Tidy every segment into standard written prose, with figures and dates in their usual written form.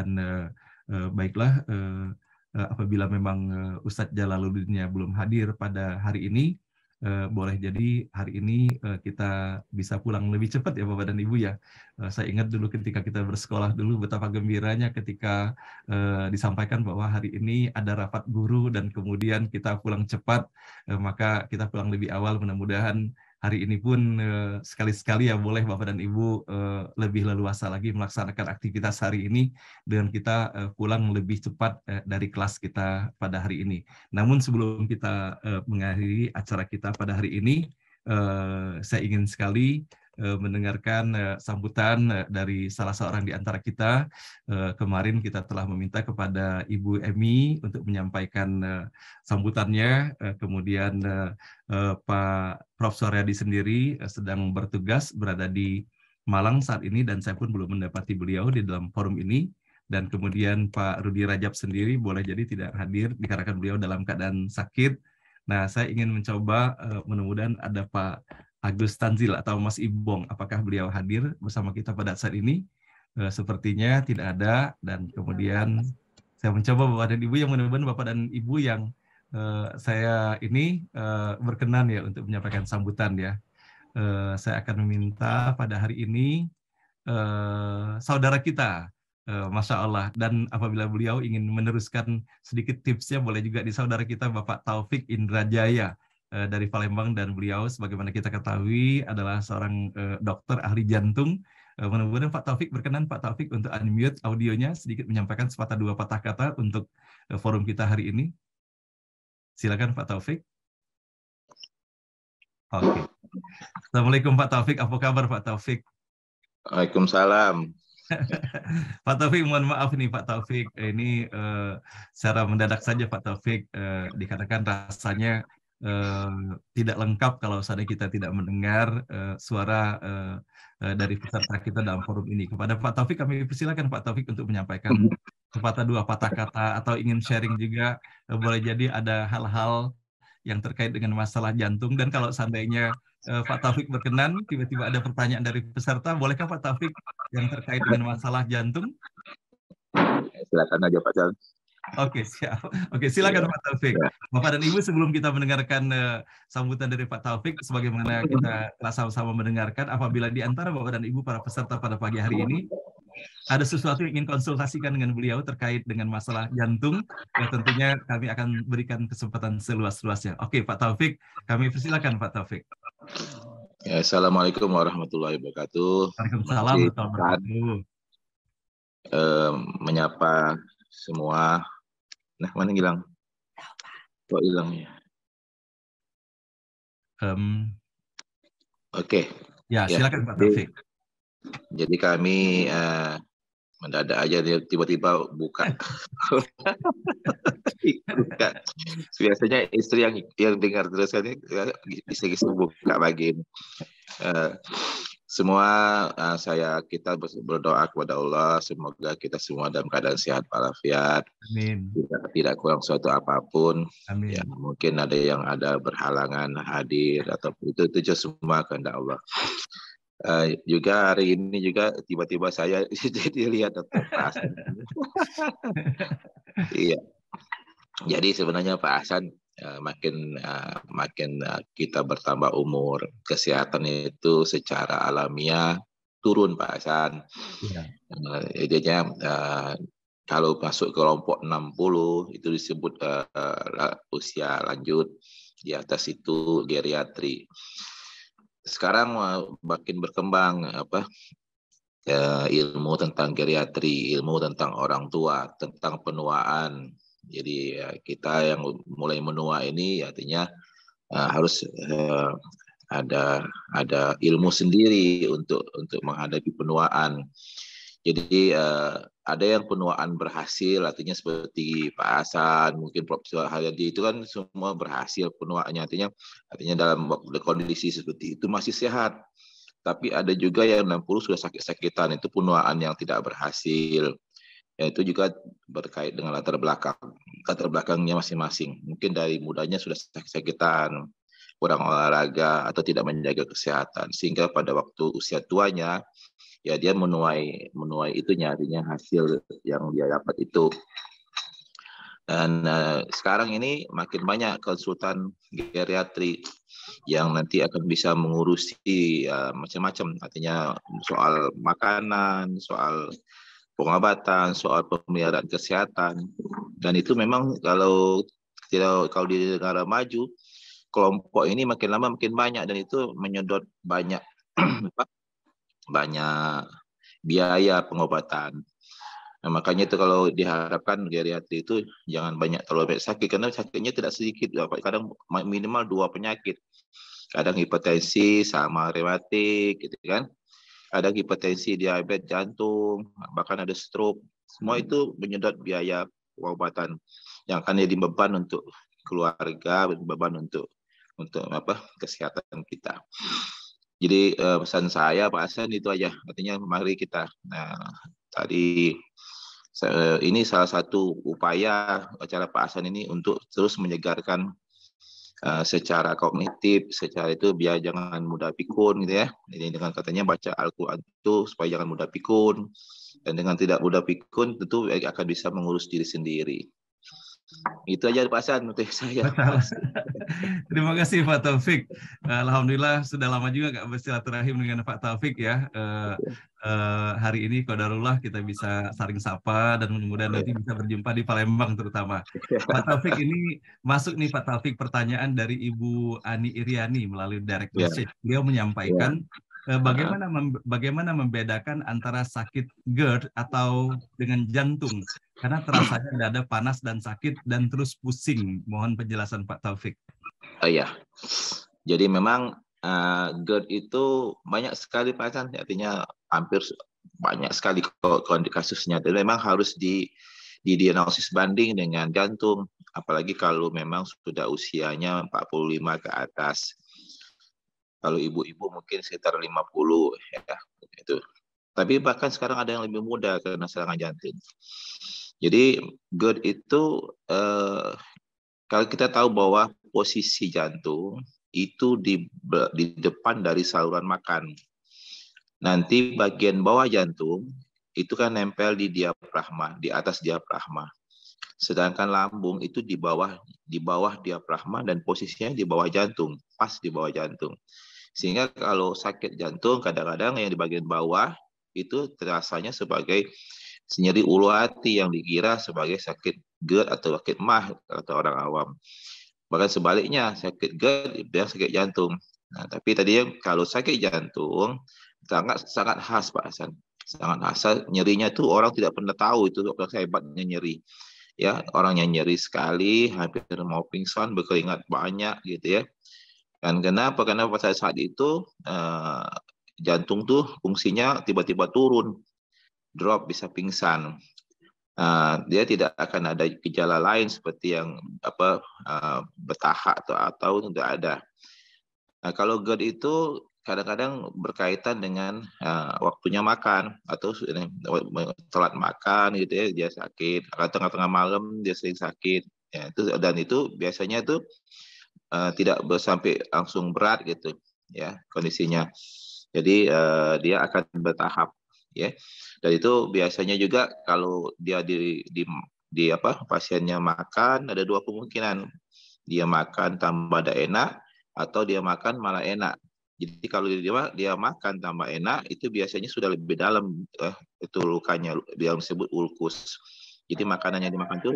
Dan baiklah, apabila memang Ustadz Jalaluddinnya belum hadir pada hari ini, boleh jadi hari ini kita bisa pulang lebih cepat ya Bapak dan Ibu ya. Saya ingat dulu ketika kita bersekolah dulu betapa gembiranya ketika disampaikan bahwa hari ini ada rapat guru dan kemudian kita pulang cepat, maka kita pulang lebih awal. Mudah-mudahan hari ini pun sekali-sekali ya boleh Bapak dan Ibu lebih leluasa lagi melaksanakan aktivitas hari ini dengan kita pulang lebih cepat dari kelas kita pada hari ini. Namun sebelum kita mengakhiri acara kita pada hari ini, saya ingin sekali mendengarkan sambutan dari salah seorang di antara kita. Kemarin kita telah meminta kepada Ibu Emi untuk menyampaikan sambutannya, kemudian Pak Prof. Soryadi sendiri sedang bertugas berada di Malang saat ini dan saya pun belum mendapati beliau di dalam forum ini. Dan kemudian Pak Rudi Rajab sendiri boleh jadi tidak hadir dikarenakan beliau dalam keadaan sakit. Nah, saya ingin mencoba mudah-mudahan ada Pak Agus Tanzil atau Mas Ibong. Apakah beliau hadir bersama kita pada saat ini? Sepertinya tidak ada. Dan kemudian saya mencoba Bapak dan Ibu yang mudah-mudahan Bapak dan Ibu yang saya ini berkenan ya untuk menyampaikan sambutan ya. Saya akan meminta pada hari ini saudara kita, Masya Allah. Dan apabila beliau ingin meneruskan sedikit tipsnya, boleh juga di saudara kita Bapak Taufik Indrajaya dari Palembang, dan beliau sebagaimana kita ketahui adalah seorang dokter ahli jantung. Mudah-mudahan Pak Taufik berkenan Pak Taufik untuk unmute audionya sedikit menyampaikan sepatah dua patah kata untuk forum kita hari ini. Silakan Pak Taufik. Oke. Assalamualaikum Pak Taufik. Apa kabar Pak Taufik? Waalaikumsalam. Pak Taufik, mohon maaf nih Pak Taufik, ini secara mendadak saja Pak Taufik, dikatakan rasanya tidak lengkap kalau seandainya kita tidak mendengar suara dari peserta kita dalam forum ini. Kepada Pak Taufik kami persilakan Pak Taufik untuk menyampaikan sepatah dua patah kata atau ingin sharing juga, boleh jadi ada hal-hal yang terkait dengan masalah jantung. Dan kalau seandainya Pak Taufik berkenan, tiba-tiba ada pertanyaan dari peserta, bolehkah Pak Taufik yang terkait dengan masalah jantung? Silakan aja Pak Jan. Oke, siap. Oke, silakan Pak Taufik. Bapak dan Ibu, sebelum kita mendengarkan sambutan dari Pak Taufik, sebagaimana kita telah sama-sama mendengarkan, apabila di antara Bapak dan Ibu para peserta pada pagi hari ini ada sesuatu yang ingin konsultasikan dengan beliau terkait dengan masalah jantung, ya tentunya kami akan berikan kesempatan seluas-luasnya. Oke, Pak Taufik, kami persilakan Pak Taufik. Ya, Assalamualaikum warahmatullahi wabarakatuh. Waalaikumsalam warahmatullahi wabarakatuh. Menyapa semua. Nah, mana hilang? Kok hilang ya? Oke. Ya, silakan Pak Taufik. Jadi kami mendadak aja tiba-tiba buka. Biasanya istri yang dengar terus kan istri buka lagi. Semua kita berdoa kepada Allah, semoga kita semua dalam keadaan sehat walafiat. Amin. Tidak kurang suatu apapun. Amin. Ya, mungkin ada berhalangan hadir atau itu semua kehendak Allah. Juga hari ini juga tiba-tiba saya jadi lihat Pak Hasan. Iya. Jadi sebenarnya Pak Hasan makin kita bertambah umur, kesehatan itu secara alamiah turun Pak Hasan. Ya. Jadinya kalau masuk kelompok 60 itu disebut usia lanjut, di atas itu geriatri. Sekarang makin berkembang ilmu tentang geriatri, ilmu tentang orang tua, tentang penuaan. Jadi kita yang mulai menua ini artinya harus ada ilmu sendiri untuk menghadapi penuaan. Jadi ada yang penuaan berhasil, artinya seperti Pak Hasan, mungkin Prof. Soryadi itu kan semua berhasil penuaannya, artinya dalam kondisi seperti itu masih sehat. Tapi ada juga yang 60 sudah sakit-sakitan, itu penuaan yang tidak berhasil. Ya, itu juga berkait dengan latar belakangnya masing-masing. Mungkin dari mudanya sudah sakit-sakitan, kurang olahraga atau tidak menjaga kesehatan, sehingga pada waktu usia tuanya ya dia menuai itunya, artinya hasil yang dia dapat itu. Dan sekarang ini makin banyak konsultan geriatri yang nanti akan bisa mengurusi macam-macam, artinya soal makanan, soal pengobatan, soal pemeliharaan kesehatan. Dan itu memang kalau di negara maju, kelompok ini makin lama makin banyak, dan itu menyedot banyak banyak biaya pengobatan. Nah, makanya itu kalau diharapkan geriatri itu jangan terlalu banyak sakit, karena sakitnya tidak sedikit, kadang minimal 2 penyakit. Kadang hipertensi sama rematik gitu kan. Ada hipertensi, diabetes, jantung, bahkan ada stroke. Semua itu menyedot biaya pengobatan yang akan jadi beban untuk keluarga, beban untuk kesehatan kita. Jadi pesan saya Pak Hasan itu aja, artinya mari kita. Nah, tadi ini salah satu upaya acara Pak Hasan ini untuk terus menyegarkan secara kognitif, secara itu biar jangan mudah pikun gitu ya. Jadi dengan katanya baca Al-Quran itu supaya jangan mudah pikun, dan dengan tidak mudah pikun tentu akan bisa mengurus diri sendiri. Itu aja Pak Hasan untuk saya. Terima kasih Pak Taufik. Alhamdulillah sudah lama juga nggak bersilaturahim dengan Pak Taufik ya. Hari ini qadarullah kita bisa saling sapa dan mudah-mudahan nanti bisa berjumpa di Palembang terutama. Pak Taufik, ini masuk nih Pak Taufik pertanyaan dari Ibu Ani Iriani melalui direct message. Beliau menyampaikan bagaimana membedakan antara sakit GERD atau dengan jantung, karena terasanya dada panas dan sakit dan terus pusing. Mohon penjelasan Pak Taufik. Iya, jadi memang GERD itu banyak sekali Pak Hasan, artinya hampir banyak sekali kasusnya, dan memang harus didiagnosis banding dengan jantung, apalagi kalau memang sudah usianya 45 ke atas. Kalau ibu-ibu mungkin sekitar 50 ya itu. Tapi bahkan sekarang ada yang lebih muda karena serangan jantung. Jadi GERD itu kalau kita tahu bahwa posisi jantung itu di depan dari saluran makan. Nanti bagian bawah jantung itu kan nempel di diafragma, di atas diafragma. Sedangkan lambung itu di bawah diafragma dan posisinya di bawah jantung, pas di bawah jantung. Sehingga kalau sakit jantung kadang-kadang yang di bagian bawah itu terasanya sebagai nyeri ulu hati yang dikira sebagai sakit GERD atau sakit MAH atau orang awam. Bahkan sebaliknya, sakit GERD dia sakit jantung. Nah, tapi tadi kalau sakit jantung sangat khas Pak Hasan. Sangat khas, nyerinya itu orang tidak pernah tahu itu hebatnya nyeri. Ya, orang yang nyeri sekali, hampir mau pingsan, berkeringat banyak gitu ya. Dan kenapa? Karena pada saat itu jantung tuh fungsinya tiba-tiba turun, drop, bisa pingsan. Dia tidak akan ada gejala lain seperti yang bertahap atau tidak ada. Nah, kalau GERD itu kadang-kadang berkaitan dengan waktunya makan atau telat makan gitu ya, dia sakit. Atau tengah-tengah malam dia sering sakit. Ya, itu biasanya itu tidak sampai langsung berat gitu ya kondisinya. Jadi dia akan bertahap ya. Dan itu biasanya juga kalau dia pasiennya makan, ada 2 kemungkinan. Dia makan tambah ada enak atau dia makan malah enak. Jadi kalau dia makan tambah enak itu biasanya sudah lebih dalam itu lukanya, dia disebut ulkus. Jadi makanan yang dimakan itu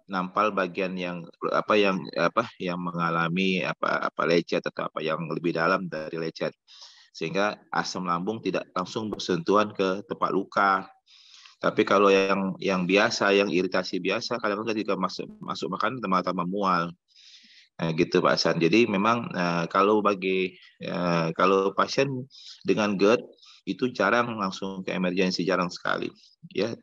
nampal bagian yang mengalami lecet atau yang lebih dalam dari lecet, sehingga asam lambung tidak langsung bersentuhan ke tempat luka. Tapi kalau yang biasa, yang iritasi biasa, kadang-kadang ketika masuk makan tambah mual. Nah, gitu Pak Hasan. Jadi memang kalau pasien dengan GERD itu jarang langsung ke emergensi, jarang sekali ya.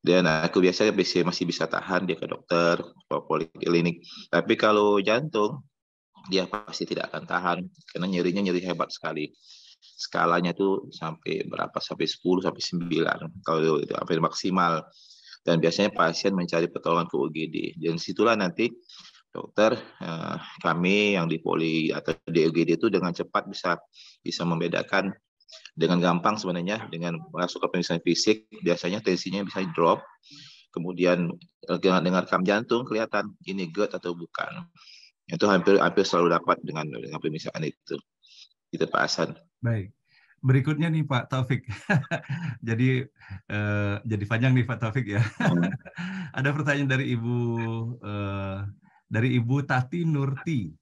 Dan aku biasanya masih bisa tahan dia ke dokter, ke poliklinik. Tapi kalau jantung, dia pasti tidak akan tahan karena nyerinya nyeri hebat sekali. Skalanya tuh sampai berapa? Sampai 10 sampai 9 kalau itu hampir maksimal. Dan biasanya pasien mencari pertolongan ke UGD. Dan situlah nanti dokter, kami yang di poli atau di UGD itu dengan cepat bisa membedakan dengan gampang sebenarnya. Dengan masuk ke pemeriksaan fisik biasanya tensinya bisa drop, kemudian dengan rekam jantung kelihatan ini GERD atau bukan. Itu hampir selalu dapat dengan pemeriksaan itu Pak Hasan. Baik. Berikutnya nih Pak Taufik. Jadi panjang nih Pak Taufik ya. Ada pertanyaan dari Ibu Tati Nurti.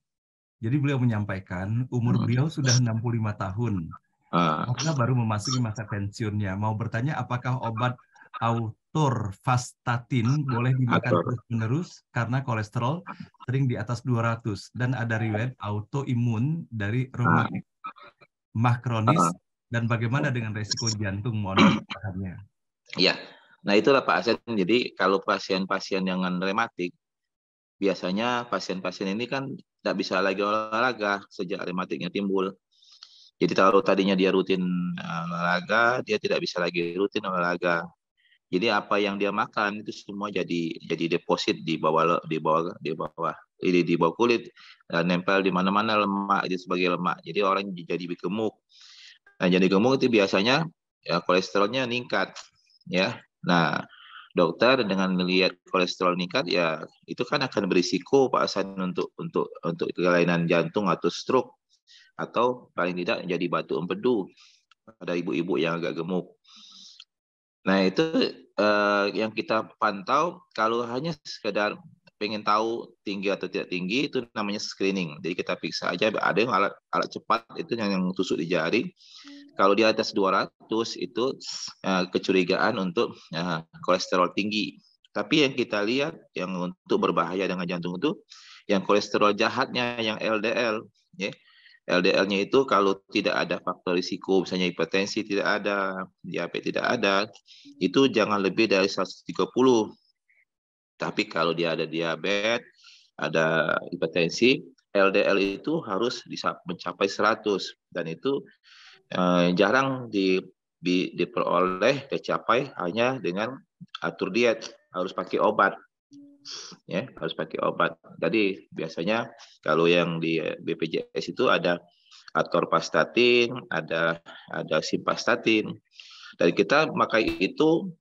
Jadi beliau menyampaikan umur beliau sudah 65 tahun. Karena baru memasuki masa pensiunnya. Mau bertanya apakah obat atorvastatin boleh dimakan terus-menerus karena kolesterol sering di atas 200 dan ada riwayat autoimun dari reumatik mah kronis, dan bagaimana dengan resiko jantung? Mohon penjelasannya. Iya, nah itulah Pak Hasan. Jadi kalau pasien-pasien dengan rematik, biasanya pasien-pasien ini kan tidak bisa lagi olahraga sejak rematiknya timbul. Jadi kalau tadinya dia rutin olahraga, dia tidak bisa lagi rutin olahraga. Jadi apa yang dia makan itu semua jadi deposit di bawah kulit, nempel di mana-mana lemak itu sebagai lemak. Jadi orang jadi gemuk. Nah, jadi gemuk itu biasanya ya kolesterolnya meningkat, ya. Nah, dokter dengan melihat kolesterol meningkat, ya itu kan akan berisiko Pak Hasan untuk kelainan jantung atau stroke, atau paling tidak jadi batu empedu pada ibu-ibu yang agak gemuk. Nah, itu yang kita pantau. Kalau hanya sekedar pengen tahu tinggi atau tidak tinggi, itu namanya screening. Jadi kita periksa aja, ada yang alat cepat itu yang tusuk di jari. Kalau di atas 200 itu kecurigaan untuk kolesterol tinggi. Tapi yang kita lihat yang untuk berbahaya dengan jantung itu yang kolesterol jahatnya, yang LDL, ya. LDL-nya itu kalau tidak ada faktor risiko, misalnya hipertensi tidak ada, diabetes tidak ada, itu jangan lebih dari 130. Tapi kalau dia ada diabetes, ada hipertensi, LDL itu harus mencapai 100, dan itu jarang diperoleh, dicapai hanya dengan atur diet, harus pakai obat. Ya, harus pakai obat. Jadi biasanya kalau yang di BPJS itu ada atorvastatin, ada simvastatin. Dan kita pakai itu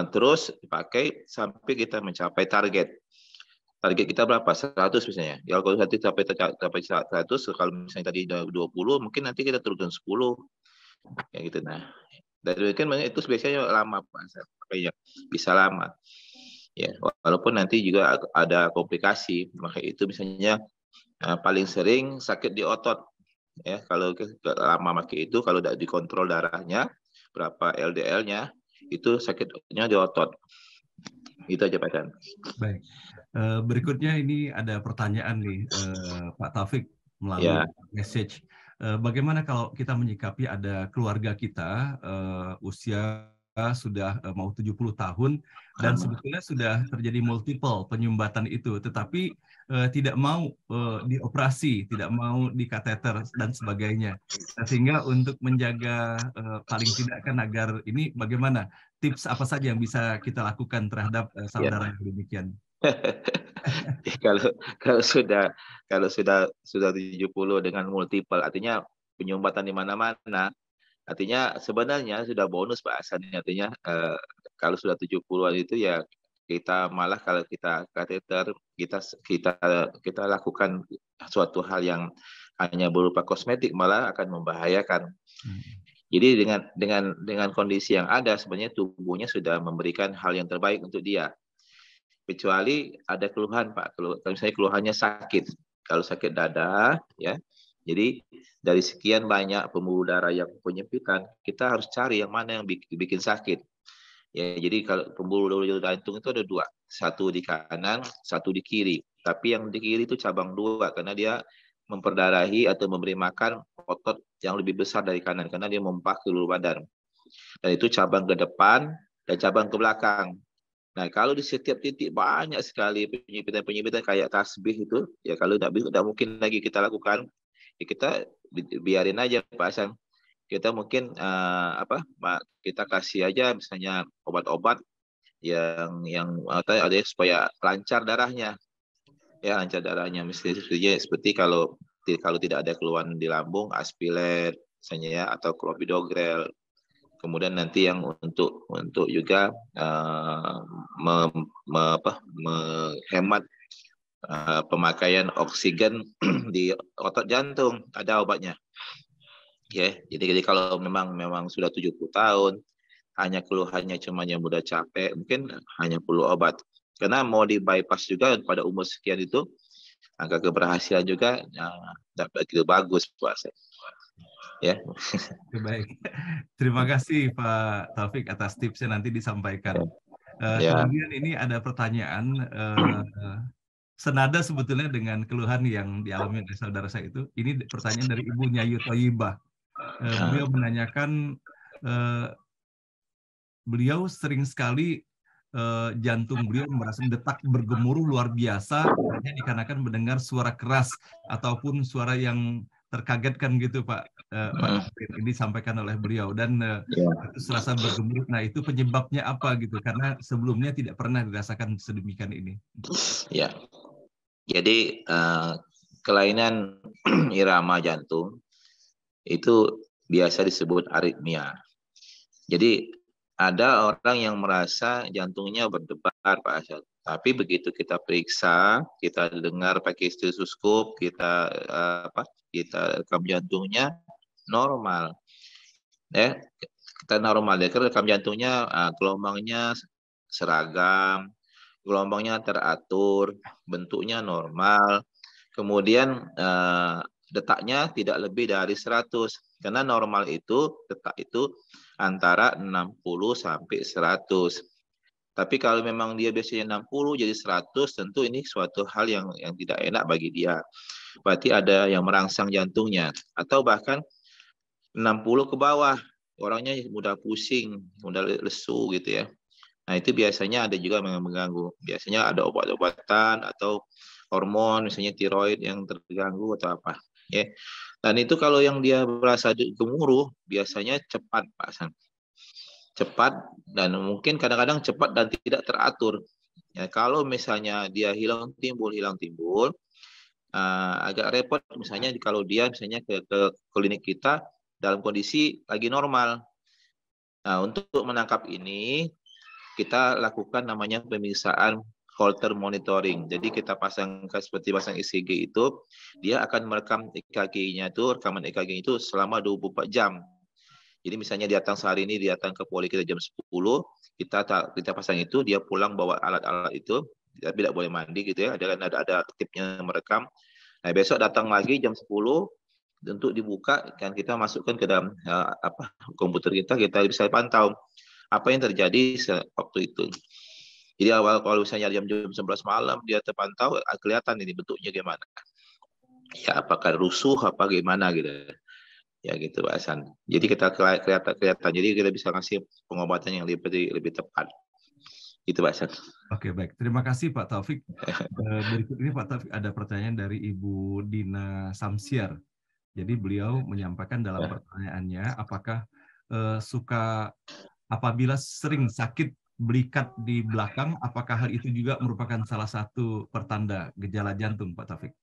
terus dipakai sampai kita mencapai target. Target kita berapa? 100 misalnya. Ya kalau nanti sampai 100, kalau misalnya tadi 20, mungkin nanti kita turunkan 10. Ya gitu. Nah, dari kan itu biasanya lama Pak, makanya bisa lama. Ya, walaupun nanti juga ada komplikasi, maka itu misalnya paling sering sakit di otot. Ya, kalau lama pakai itu, kalau tidak dikontrol darahnya, berapa LDL-nya, itu sakitnya di otot. Itu aja Pak Dan. Baik. Berikutnya ini ada pertanyaan nih Pak Taufik melalui message. Bagaimana kalau kita menyikapi ada keluarga kita usia sudah mau 70 tahun dan sebetulnya sudah terjadi multiple penyumbatan itu, tetapi tidak mau dioperasi, tidak mau dikateter dan sebagainya. Nah, sehingga untuk menjaga paling tidak kan agar ini bagaimana tips apa saja yang bisa kita lakukan terhadap saudara yang demikian? Kalau sudah 70 dengan multiple, artinya penyumbatan di mana-mana. Artinya sebenarnya sudah bonus Pak Hasan. Artinya kalau sudah 70-an itu ya kita malah kalau kita kateter, kita lakukan suatu hal yang hanya berupa kosmetik malah akan membahayakan. Jadi dengan kondisi yang ada sebenarnya tubuhnya sudah memberikan hal yang terbaik untuk dia. Kecuali ada keluhan Pak, kalau misalnya keluhannya sakit. Kalau sakit dada ya. Jadi dari sekian banyak pembuluh darah yang penyempitan, kita harus cari yang mana yang bikin sakit. Ya, jadi kalau pembuluh darah jantung itu ada 2, satu di kanan, satu di kiri. Tapi yang di kiri itu cabang 2 karena dia memperdarahi atau memberi makan otot yang lebih besar dari kanan karena dia memompa ke seluruh badan. Dan itu cabang ke depan dan cabang ke belakang. Nah, kalau di setiap titik banyak sekali penyempitan kayak tasbih itu, ya kalau tidak mungkin lagi kita lakukan, ya kita biarin aja Pak Hasan. Kita mungkin kita kasih aja misalnya obat-obat yang ada supaya lancar darahnya. ya lancar darahnya. Misalnya seperti kalau tidak ada keluhan di lambung, Aspilet misalnya ya, atau Clopidogrel. Kemudian nanti yang untuk juga menghemat pemakaian oksigen di otot jantung, ada obatnya. Ya, jadi kalau memang sudah 70 tahun, hanya keluhannya cuma yang mudah capek, mungkin hanya perlu obat. Karena mau di bypass juga pada umur sekian itu, angka keberhasilan juga tidak begitu bagus puasa. Ya. Oke, baik. Terima kasih Pak Taufik atas tipsnya, nanti disampaikan. Ya. Kemudian ini ada pertanyaan senada sebetulnya dengan keluhan yang dialami oleh saudara saya itu. Ini pertanyaan dari Ibu Nyayu Toyibah. Beliau menanyakan, beliau sering sekali jantung beliau merasa detak bergemuruh luar biasa hanya dikarenakan mendengar suara keras ataupun suara yang terkagetkan gitu, Pak. Ini disampaikan oleh beliau dan itu serasa bergemuruh. Nah, itu penyebabnya apa gitu? Karena sebelumnya tidak pernah dirasakan sedemikian ini. Ya. Jadi kelainan irama jantung itu biasa disebut aritmia. Jadi ada orang yang merasa jantungnya berdebar, Pak Asyad. Tapi begitu kita periksa, kita dengar pakai stetoskop, kita rekam jantungnya normal. Ya, kita normal. Ya, rekam jantungnya gelombangnya seragam, gelombangnya teratur, bentuknya normal. Kemudian detaknya tidak lebih dari 100. Karena normal itu detak itu antara 60 sampai 100. Tapi kalau memang dia biasanya 60 jadi 100, tentu ini suatu hal yang tidak enak bagi dia. Berarti ada yang merangsang jantungnya. Atau bahkan 60 ke bawah, orangnya mudah pusing, mudah lesu gitu ya. Nah, itu biasanya ada juga yang mengganggu. Biasanya ada obat-obatan atau hormon, misalnya tiroid yang terganggu atau apa. Ya. Dan itu kalau yang dia merasa gemuruh, biasanya cepat, Pak Hasan. Cepat dan mungkin kadang-kadang cepat dan tidak teratur. Ya, kalau misalnya dia hilang timbul, agak repot misalnya kalau dia misalnya ke klinik kita dalam kondisi lagi normal. Nah, untuk menangkap ini, kita lakukan namanya pemeriksaan Holter monitoring. Jadi kita seperti pasang ECG itu, dia akan merekam EKG-nya itu, rekaman EKG itu selama 24 jam. Jadi misalnya datang sehari ini, datang ke poli kita jam 10, kita pasang itu, dia pulang bawa alat-alat itu, tapi tidak boleh mandi gitu ya, ada tipnya merekam. Nah, besok datang lagi jam 10, untuk dibuka, kan kita masukkan ke dalam komputer kita bisa pantau apa yang terjadi waktu itu. Jadi awal kalau misalnya jam 11 malam dia terpantau, kelihatan ini bentuknya gimana. Ya apakah rusuh apa gimana gitu. Ya gitu Pak Hasan. Jadi kita kelihatan. Jadi kita bisa ngasih pengobatan yang lebih tepat. Gitu Pak Hasan. Oke, baik. Terima kasih Pak Taufik. Berikut ini Pak Taufik ada pertanyaan dari Ibu Dina Samsiar. Jadi beliau menyampaikan dalam pertanyaannya, apakah apabila sering sakit belikat di belakang, apakah hal itu juga merupakan salah satu pertanda gejala jantung, Pak Taufik?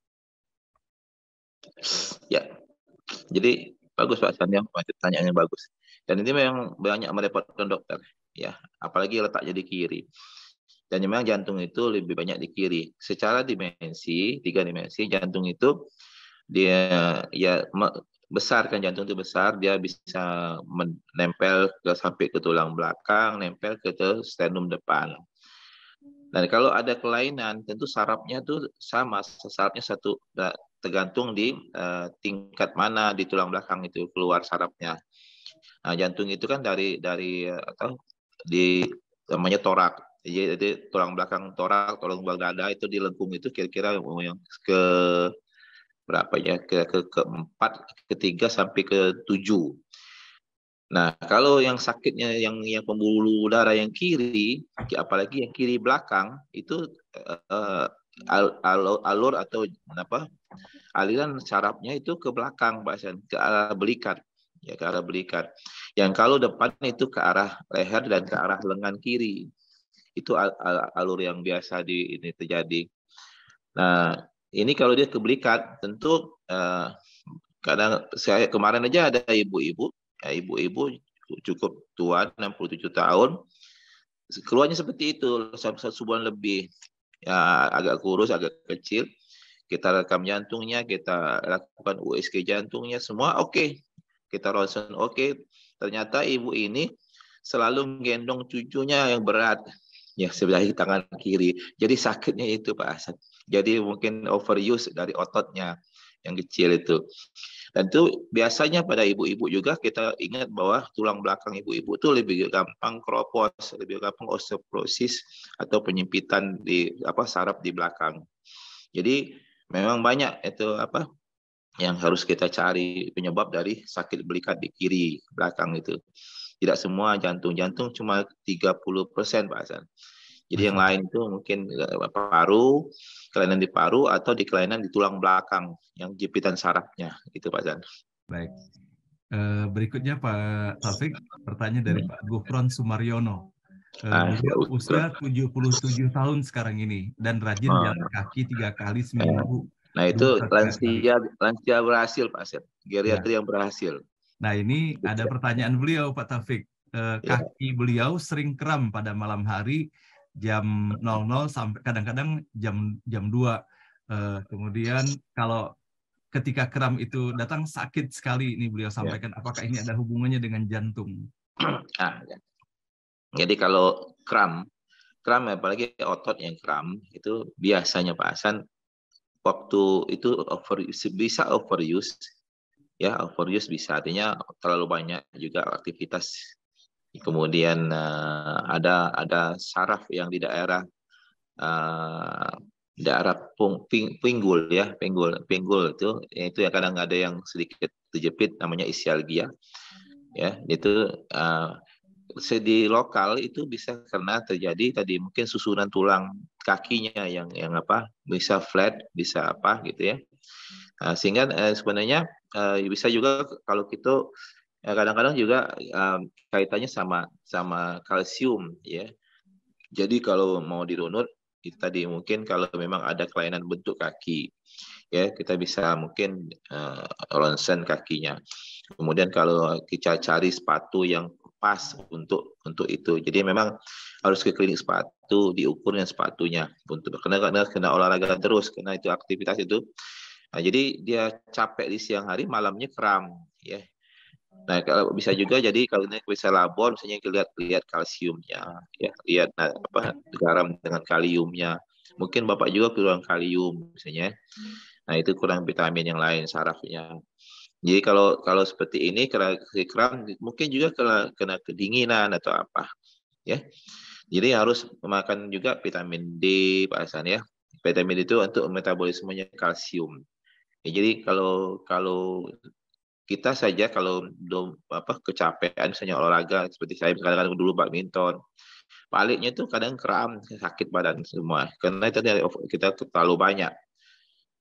Ya, jadi bagus Pak Hasan, pertanyaannya bagus. Dan ini memang banyak merepotkan dokter, ya, apalagi letaknya di kiri. Dan memang jantung itu lebih banyak di kiri. Secara dimensi, 3 dimensi, jantung itu dia ya besar kan, jantung itu besar, dia bisa menempel sampai ke tulang belakang, nempel ke sternum depan. Dan kalau ada kelainan, tentu sarafnya itu sama, sarafnya satu, tergantung di tingkat mana di tulang belakang itu keluar sarafnya. Nah, jantung itu kan dari namanya torak. Jadi tulang belakang torak, tulang belakang dada itu di lengkung itu kira-kira yang ke berapa ya? Keempat, ketiga sampai ke-7. Nah, kalau yang sakitnya yang pembuluh darah yang kiri, apalagi yang kiri belakang itu alur atau aliran sarafnya itu ke belakang, ke arah belikat. Ya, ke arah belikat. Yang kalau depan itu ke arah leher dan ke arah lengan kiri. Itu alur yang biasa ini terjadi. Nah, ini kalau dia kebelikat, tentu kadang saya kemarin aja ada ibu-ibu, ya, ibu-ibu cukup tua, 67 tahun, keluarnya seperti itu sampai sebulan lebih, ya agak kurus, agak kecil. Kita rekam jantungnya, kita lakukan USG jantungnya, semua oke. Kita ronsen oke. Ternyata ibu ini selalu menggendong cucunya yang berat, ya sebelah tangan kiri. Jadi sakitnya itu Pak Hasan. Jadi mungkin overuse dari ototnya yang kecil itu. Dan itu biasanya pada ibu-ibu juga kita ingat bahwa tulang belakang ibu-ibu itu lebih gampang kropos, lebih gampang osteoporosis atau penyempitan di saraf di belakang. Jadi memang banyak itu yang harus kita cari penyebab dari sakit belikat di kiri belakang itu. Tidak semua jantung cuma 30% Pak Hasan. Jadi yang lain itu mungkin paru, kelainan di paru atau di kelainan di tulang belakang yang jepitan sarafnya gitu Pak Hasan. Baik. Berikutnya Pak Taufik, pertanyaan dari Pak Gufron Sumaryono. Beliau usia 77 tahun sekarang ini dan rajin jalan kaki 3 kali seminggu. Nah itu lansia berhasil Pak Hasan, geriatri yang berhasil. Nah ini ada pertanyaan beliau Pak Taufik. Kaki beliau sering kram pada malam hari jam 00 sampai kadang-kadang jam 2. Kemudian kalau ketika kram itu datang sakit sekali, ini beliau sampaikan. Apakah ini ada hubungannya dengan jantung? Jadi kalau kram apalagi otot yang kram itu biasanya Pak Hasan waktu itu bisa overuse, ya overuse bisa artinya terlalu banyak juga aktivitas. Kemudian ada saraf yang di daerah pinggul ya, pinggul itu ya kadang ada yang sedikit terjepit namanya ischialgia. Ya, itu di lokal itu bisa karena terjadi tadi mungkin susunan tulang kakinya yang bisa flat, bisa gitu ya. Sehingga sebenarnya bisa juga kalau kita kadang-kadang juga kaitannya sama kalsium ya. Jadi kalau mau dirunut itu tadi mungkin kalau memang ada kelainan bentuk kaki ya kita bisa mungkin ronsen kakinya. Kemudian kalau kita cari sepatu yang pas untuk itu. Jadi memang harus ke klinik sepatu, diukurnya sepatunya untuk kena olahraga terus karena itu aktivitas itu. Nah, jadi dia capek di siang hari, malamnya kram ya. Nah, kalau bisa juga jadi kalau ini bisa labor misalnya lihat kalsiumnya ya, lihat garam dengan kaliumnya. Mungkin Bapak juga kurang kalium misalnya. Nah, itu kurang vitamin yang lain sarafnya. Jadi kalau seperti ini kram mungkin juga kena kedinginan atau apa ya. Jadi harus makan juga vitamin D Pak Hasan ya. Vitamin D itu untuk metabolismenya kalsium. Ya, jadi kalau kita saja kalau kecapean misalnya olahraga seperti saya kadang-kadang dulu badminton, baliknya itu kadang kram, sakit badan semua karena itu kita terlalu banyak.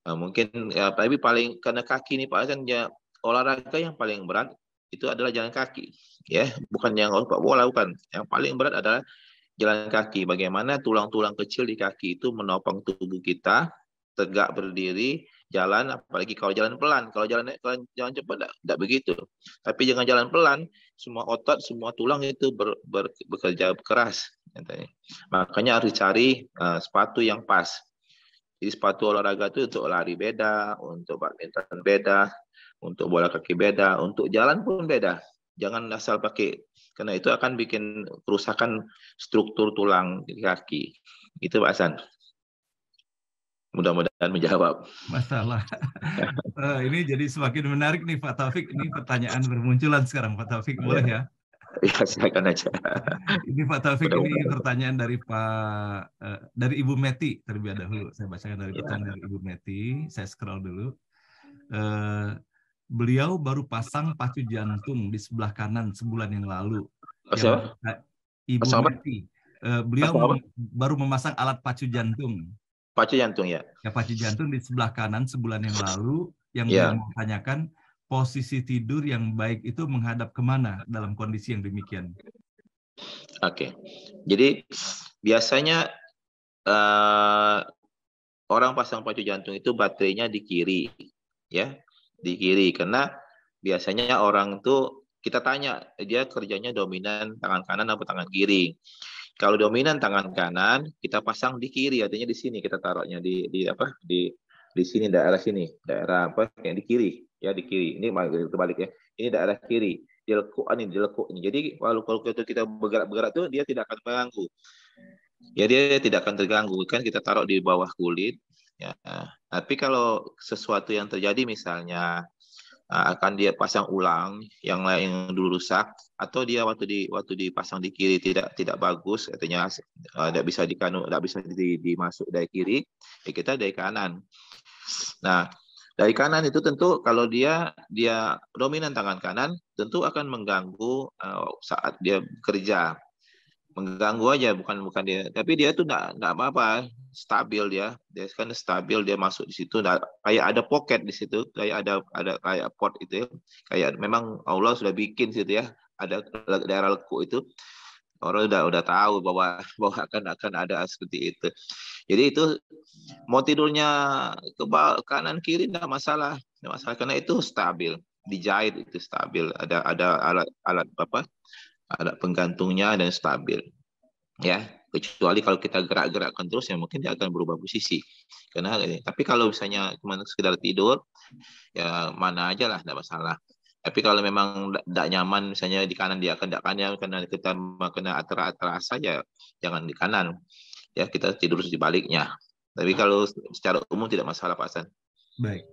Nah, mungkin ya, tapi paling karena kaki ini Pak Hasan ya olahraga yang paling berat itu adalah jalan kaki ya, bukan yang sepak bola bukan. Yang paling berat adalah jalan kaki. Bagaimana tulang-tulang kecil di kaki itu menopang tubuh kita tegak berdiri, jalan apalagi kalau jalan pelan. Kalau jalan cepat tidak begitu. Tapi jangan jalan pelan, semua otot, semua tulang itu bekerja keras. Makanya harus cari sepatu yang pas. Jadi sepatu olahraga itu untuk lari beda, untuk badminton beda, untuk bola kaki beda, untuk jalan pun beda. Jangan asal pakai, karena itu akan bikin kerusakan struktur tulang di kaki. Itu Pak Hasan. Mudah-mudahan menjawab. Masalah. Ini jadi semakin menarik nih Pak Taufik. Ini pertanyaan bermunculan sekarang Pak Taufik, boleh ya? Ya, silakan aja. Ini Pak Taufik, ini pertanyaan dari Ibu Meti terlebih dahulu. Saya bacakan dari pertanyaan dari Ibu Meti. Saya scroll dulu. Beliau baru pasang pacu jantung di sebelah kanan sebulan yang lalu. Ibu Meti. Beliau baru memasang alat pacu jantung. Pacu jantung ya? Ya, pacu jantung di sebelah kanan sebulan yang lalu. Yang beliau mau tanyakan, posisi tidur yang baik itu menghadap kemana dalam kondisi yang demikian? Oke. Jadi biasanya orang pasang pacu jantung itu baterainya di kiri, ya, di kiri. Karena biasanya orang tuh kita tanya dia kerjanya dominan tangan kanan atau tangan kiri. Kalau dominan tangan kanan, kita pasang di kiri, artinya di sini kita taruhnya di apa? Di sini daerah apa? Yang di kiri, ya di kiri. Ini terbalik ya. Ini daerah kiri. Dilekuk ini. Jadi kalau kita bergerak-bergerak tuh dia tidak akan mengganggu. Ya dia tidak akan terganggu kan kita taruh di bawah kulit. Ya. Tapi kalau sesuatu yang terjadi misalnya akan dia pasang ulang yang lain dulu rusak atau dia waktu dipasang di kiri tidak bagus artinya tidak bisa tidak bisa dimasuk dari kiri ya kita dari kanan. Nah dari kanan itu tentu kalau dia dominan tangan kanan tentu akan mengganggu saat dia bekerja, mengganggu aja bukan dia, tapi dia tuh enggak apa-apa, stabil dia kan stabil, dia masuk di situ kayak ada pocket di situ, kayak ada kayak pot itu ya. Kayak memang Allah sudah bikin situ ya, ada daerah lekuk itu orang udah tahu bahwa akan ada seperti itu. Jadi itu mau tidurnya ke kanan kiri enggak masalah karena itu stabil, dijahit itu stabil, ada alat apa, ada penggantungnya dan stabil ya, kecuali kalau kita gerak-gerakkan terus ya mungkin dia akan berubah posisi karena tapi kalau misalnya cuma sekedar tidur ya mana aja lah tidak masalah. Tapi kalau memang tidak nyaman misalnya di kanan dia akan tidak kanan karena kita kena atas saja, jangan di kanan ya, kita tidur di baliknya. Tapi kalau secara umum tidak masalah Pak Hasan. Baik.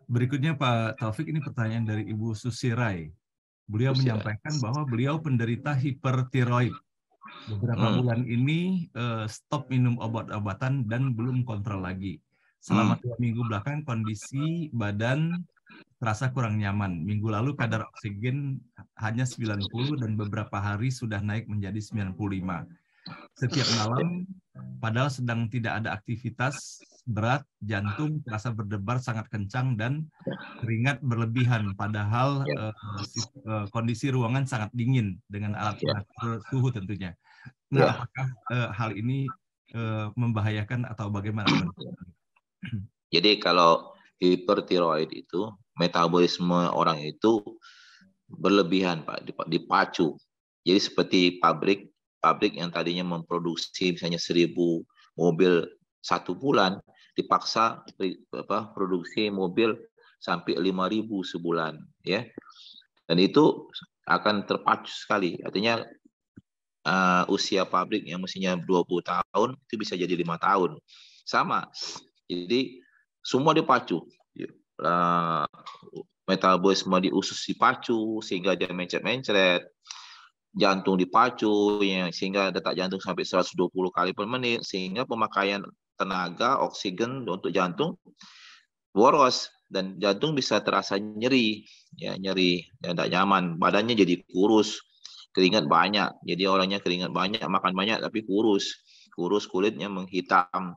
Berikutnya Pak Taufik, ini pertanyaan dari Ibu Susirai. Beliau menyampaikan bahwa beliau penderita hipertiroid. Beberapa bulan ini stop minum obat-obatan dan belum kontrol lagi. Selama 2 minggu belakang kondisi badan terasa kurang nyaman. Minggu lalu kadar oksigen hanya 90 dan beberapa hari sudah naik menjadi 95. Setiap malam, padahal sedang tidak ada aktivitas berat, jantung terasa berdebar sangat kencang dan keringat berlebihan. Padahal kondisi ruangan sangat dingin dengan alat pengatur suhu tentunya. Nah, apakah hal ini membahayakan atau bagaimana? Jadi kalau hipertiroid itu metabolisme orang itu berlebihan Pak, dipacu. Jadi seperti pabrik yang tadinya memproduksi misalnya 1000 mobil 1 bulan dipaksa produksi mobil sampai 5000 sebulan ya. Dan itu akan terpacu sekali. Artinya usia pabrik yang mestinya 20 tahun itu bisa jadi 5 tahun. Sama. Jadi semua dipacu. Metabolisme di usus dipacu sehingga dia mencret-mencret. Jantung dipacu ya, sehingga detak jantung sampai 120 kali per menit, sehingga pemakaian tenaga oksigen untuk jantung boros dan jantung bisa terasa nyeri ya, nyeri dan tidak nyaman, badannya jadi kurus, keringat banyak, jadi orangnya keringat banyak, makan banyak tapi kurus, kulitnya menghitam.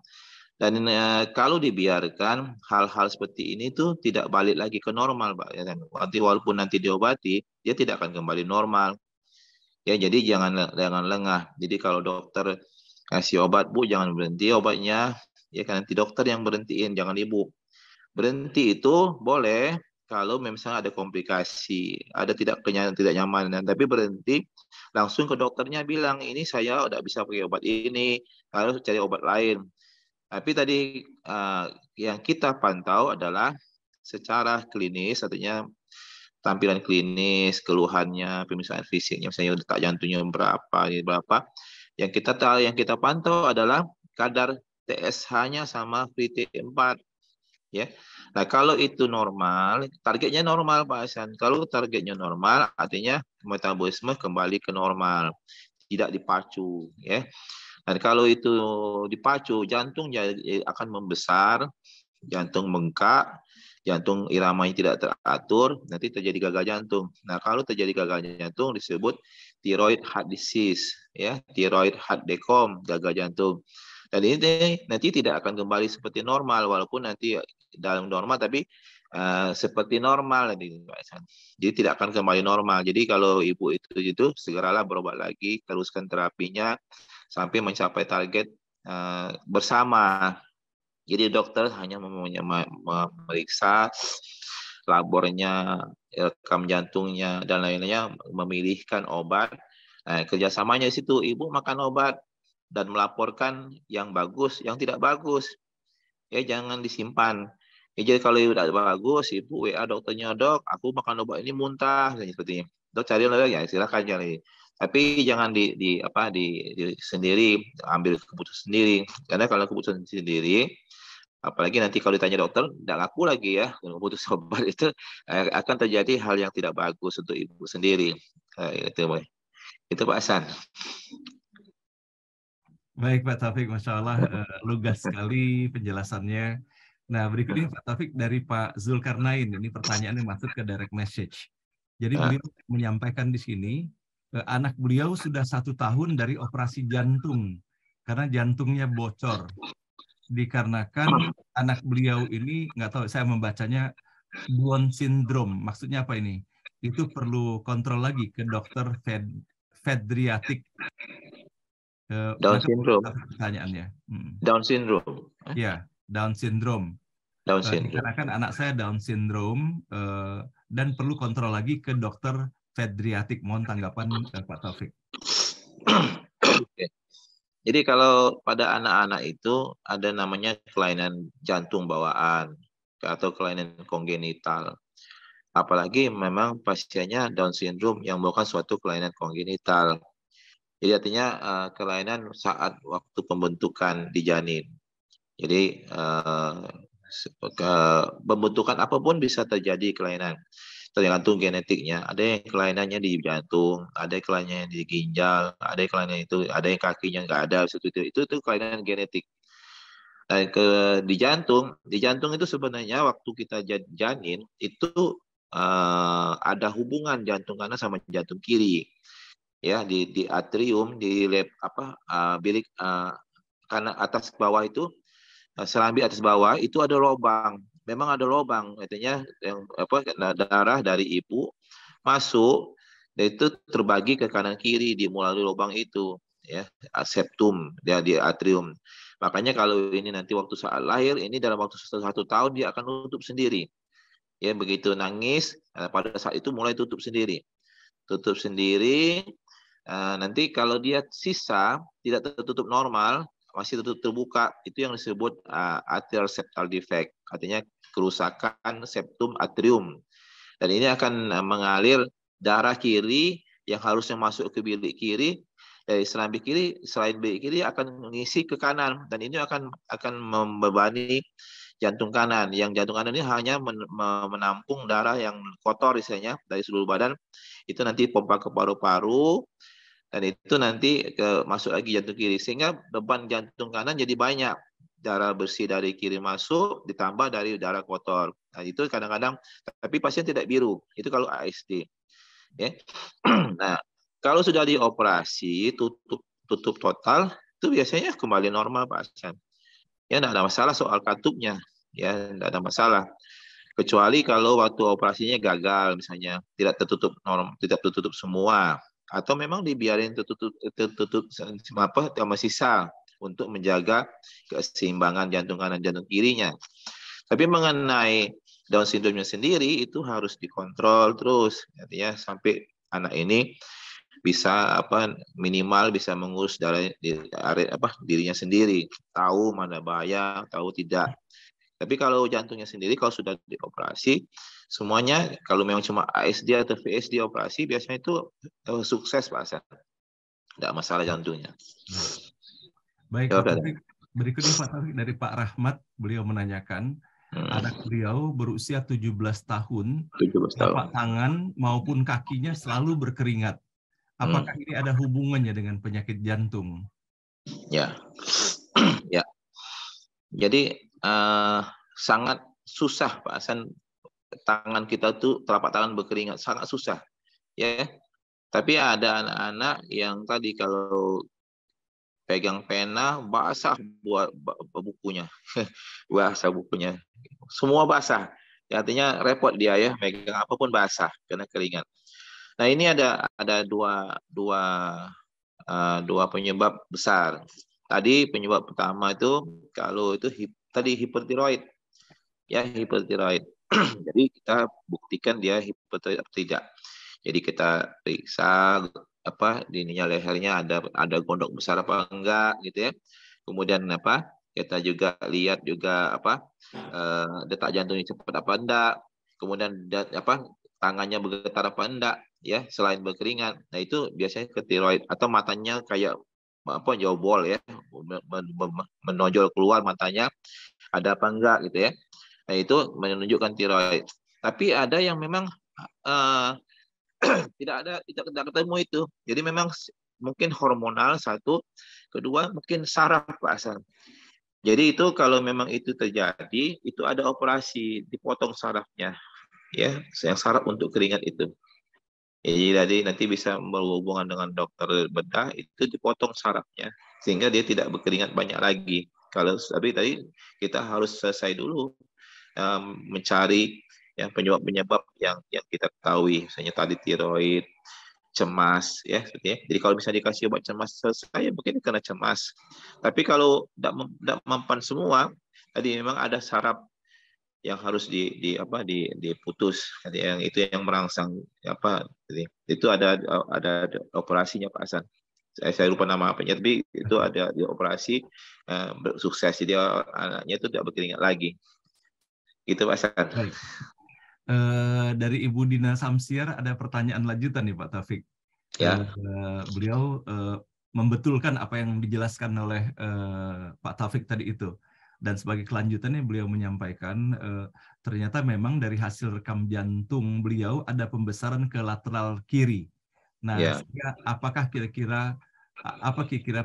Dan kalau dibiarkan hal-hal seperti ini tuh tidak balik lagi ke normal Pak ya kan. Walaupun nanti diobati dia tidak akan kembali normal. Ya, jadi jangan lengah. Jadi kalau dokter kasih obat, Bu, jangan berhenti obatnya. Ya kan nanti dokter yang berhentiin, jangan Ibu. Berhenti itu boleh kalau misalnya ada komplikasi, ada tidak nyaman, tapi berhenti langsung ke dokternya bilang, ini saya udah bisa pakai obat ini, harus cari obat lain. Tapi tadi yang kita pantau adalah secara klinis, artinya tampilan klinis, keluhannya, pemeriksaan fisiknya, misalnya detak jantungnya berapa. Yang kita pantau adalah kadar TSH-nya sama free T4 ya. Nah, kalau itu normal, targetnya normal Pak Hasan. Kalau targetnya normal, artinya metabolisme kembali ke normal, tidak dipacu ya. Dan kalau itu dipacu, jantung akan membesar, jantung bengkak, jantung iramanya tidak teratur, nanti terjadi gagal jantung. Nah, kalau terjadi gagal jantung disebut thyroid heart disease, ya, thyroid heart decom, gagal jantung. Dan ini nanti tidak akan kembali seperti normal, walaupun nanti dalam normal, tapi seperti normal. Jadi tidak akan kembali normal. Jadi kalau ibu itu segeralah berobat lagi, teruskan terapinya sampai mencapai target bersama. Jadi dokter hanya memeriksa labornya, rekam jantungnya, dan lain-lainnya, memilihkan obat. Nah, kerjasamanya di situ, ibu makan obat dan melaporkan yang bagus, yang tidak bagus. Ya, jangan disimpan. Ya, jadi kalau tidak bagus, ibu WA dokternya, dok, aku makan obat ini muntah, seperti ini. Dok cari lagi, ya silakan cari. Tapi jangan di sendiri, ambil keputusan sendiri. Karena kalau keputusan sendiri, apalagi nanti kalau ditanya dokter, tidak laku lagi ya, memutus obat itu akan terjadi hal yang tidak bagus untuk ibu sendiri. Itu Pak Hasan. Baik Pak Taufik, Masya Allah, lugas sekali penjelasannya. Nah, berikutnya Pak Taufik dari Pak Zulkarnain, ini pertanyaannya masuk ke direct message. Jadi beliau menyampaikan di sini, anak beliau sudah 1 tahun dari operasi jantung, karena jantungnya bocor. Dikarenakan anak beliau ini, nggak tahu, saya membacanya Down syndrome. Maksudnya apa ini? Itu perlu kontrol lagi ke dokter pediatrik. Down syndrome. Pertanyaannya. Down syndrome. Ya, Down syndrome. Down syndrome. Dikarenakan anak saya Down syndrome dan perlu kontrol lagi ke dokter pediatrik. Mohon tanggapan Pak Taufik. Oke. Jadi kalau pada anak-anak itu ada namanya kelainan jantung bawaan atau kelainan kongenital. Apalagi memang pasiennya Down syndrome yang bukan suatu kelainan kongenital. Jadi artinya kelainan saat waktu pembentukan di janin. Jadi pembentukan apapun bisa terjadi kelainan. Tergantung genetiknya. Ada yang kelainannya di jantung, ada yang kelainannya di ginjal, ada yang kelainan itu, ada yang kakinya nggak ada. Itu kelainan genetik. Nah, di jantung itu sebenarnya waktu kita janin itu ada hubungan jantung kanan sama jantung kiri. Ya, di atrium, di bilik kanan atas bawah itu, serambi atas bawah itu ada lubang. Memang ada lubang, artinya yang darah dari ibu masuk dan itu terbagi ke kanan kiri di melalui lubang itu, ya, septum dia di atrium. Makanya kalau ini nanti waktu saat lahir, ini dalam waktu 1 tahun dia akan tutup sendiri. Ya, begitu nangis pada saat itu mulai tutup sendiri. Tutup sendiri. Nanti kalau dia sisa tidak tertutup normal, masih terbuka, itu yang disebut atrial septal defect, artinya kerusakan septum atrium. Dan ini akan mengalir darah kiri yang harusnya masuk ke bilik kiri, dari serambi kiri, selain bilik kiri akan mengisi ke kanan, dan ini akan membebani jantung kanan. Yang jantung kanan ini hanya menampung darah yang kotor istilahnya dari seluruh badan, itu nanti pompa ke paru-paru, dan itu nanti masuk lagi jantung kiri, sehingga beban jantung kanan jadi banyak. Darah bersih dari kiri masuk ditambah dari darah kotor. Nah, itu kadang-kadang, tapi pasien tidak biru. Itu kalau ASD. Ya. Nah, kalau sudah dioperasi tutup total, itu biasanya kembali normal Pak Hasan. Ya, tidak ada masalah soal katupnya. Ya, tidak ada masalah. Kecuali kalau waktu operasinya gagal, misalnya tidak tertutup normal, tidak tertutup semua, atau memang dibiarin tertutup sama sisa untuk menjaga keseimbangan jantung kanan jantung kirinya. Tapi mengenai Down syndrome sendiri itu harus dikontrol terus, artinya sampai anak ini bisa minimal bisa mengurus darah dirinya sendiri, tahu mana bahaya, tahu tidak. Tapi kalau jantungnya sendiri, kalau sudah dioperasi, semuanya kalau memang cuma ASD atau VSD operasi, biasanya itu sukses Pak Hasan. Tidak masalah jantungnya. Baik Pak Taufik, berikutnya Pak Taufik dari Pak Rahmat, beliau menanyakan, anak beliau berusia 17 tahun, telapak tangan maupun kakinya selalu berkeringat. Apakah ini ada hubungannya dengan penyakit jantung? Ya, ya. Jadi sangat susah Pak Hasan, tangan kita tuh telapak tangan berkeringat, sangat susah. Ya. Tapi ada anak-anak yang tadi kalau pegang pena basah buat bukunya. Basah bukunya. Semua basah. Ya, artinya repot dia ya, pegang apapun basah karena keringat. Nah, ini ada dua penyebab besar. Tadi penyebab pertama itu kalau itu tadi hipertiroid, ya hipertiroid. Jadi kita buktikan dia hipertiroid atau tidak. Jadi kita periksa apa di ininya lehernya ada gondok besar apa enggak gitu ya. Kemudian apa? Kita juga lihat juga apa detak jantungnya cepat apa enggak. Kemudian apa tangannya bergetar apa enggak ya selain berkeringat. Nah itu biasanya ke tiroid atau matanya kayak apa jobol ya menonjol keluar matanya ada apa enggak gitu ya. Nah itu menunjukkan tiroid. Tapi ada yang memang uh, tidak ketemu itu. Jadi memang mungkin hormonal satu, kedua mungkin saraf Pak Hasan. Jadi itu kalau memang itu terjadi, itu ada operasi dipotong sarafnya, ya, yang saraf untuk keringat itu. Jadi nanti bisa berhubungan dengan dokter bedah itu dipotong sarafnya sehingga dia tidak berkeringat banyak lagi. Kalau tapi tadi kita harus selesai dulu mencari ya penyebab-penyebab yang kita ketahui, misalnya tadi tiroid, cemas ya seperti ya. Jadi kalau bisa dikasih obat cemas selesai mungkin karena cemas. Tapi kalau tidak mempan semua, tadi memang ada saraf yang harus diputus. Jadi yang itu yang merangsang apa? Jadi, itu ada operasinya Pak Hasan. Saya lupa nama apanya, tapi itu ada di operasi sukses. Jadi anaknya itu tidak berkeringat lagi. Gitu Pak Hasan. Baik. Dari Ibu Dina Samsiar ada pertanyaan lanjutan nih Pak Taufik. Ya. Beliau membetulkan apa yang dijelaskan oleh Pak Taufik tadi itu. Dan sebagai kelanjutannya beliau menyampaikan ternyata memang dari hasil rekam jantung beliau ada pembesaran ke lateral kiri. Nah, apakah kira-kira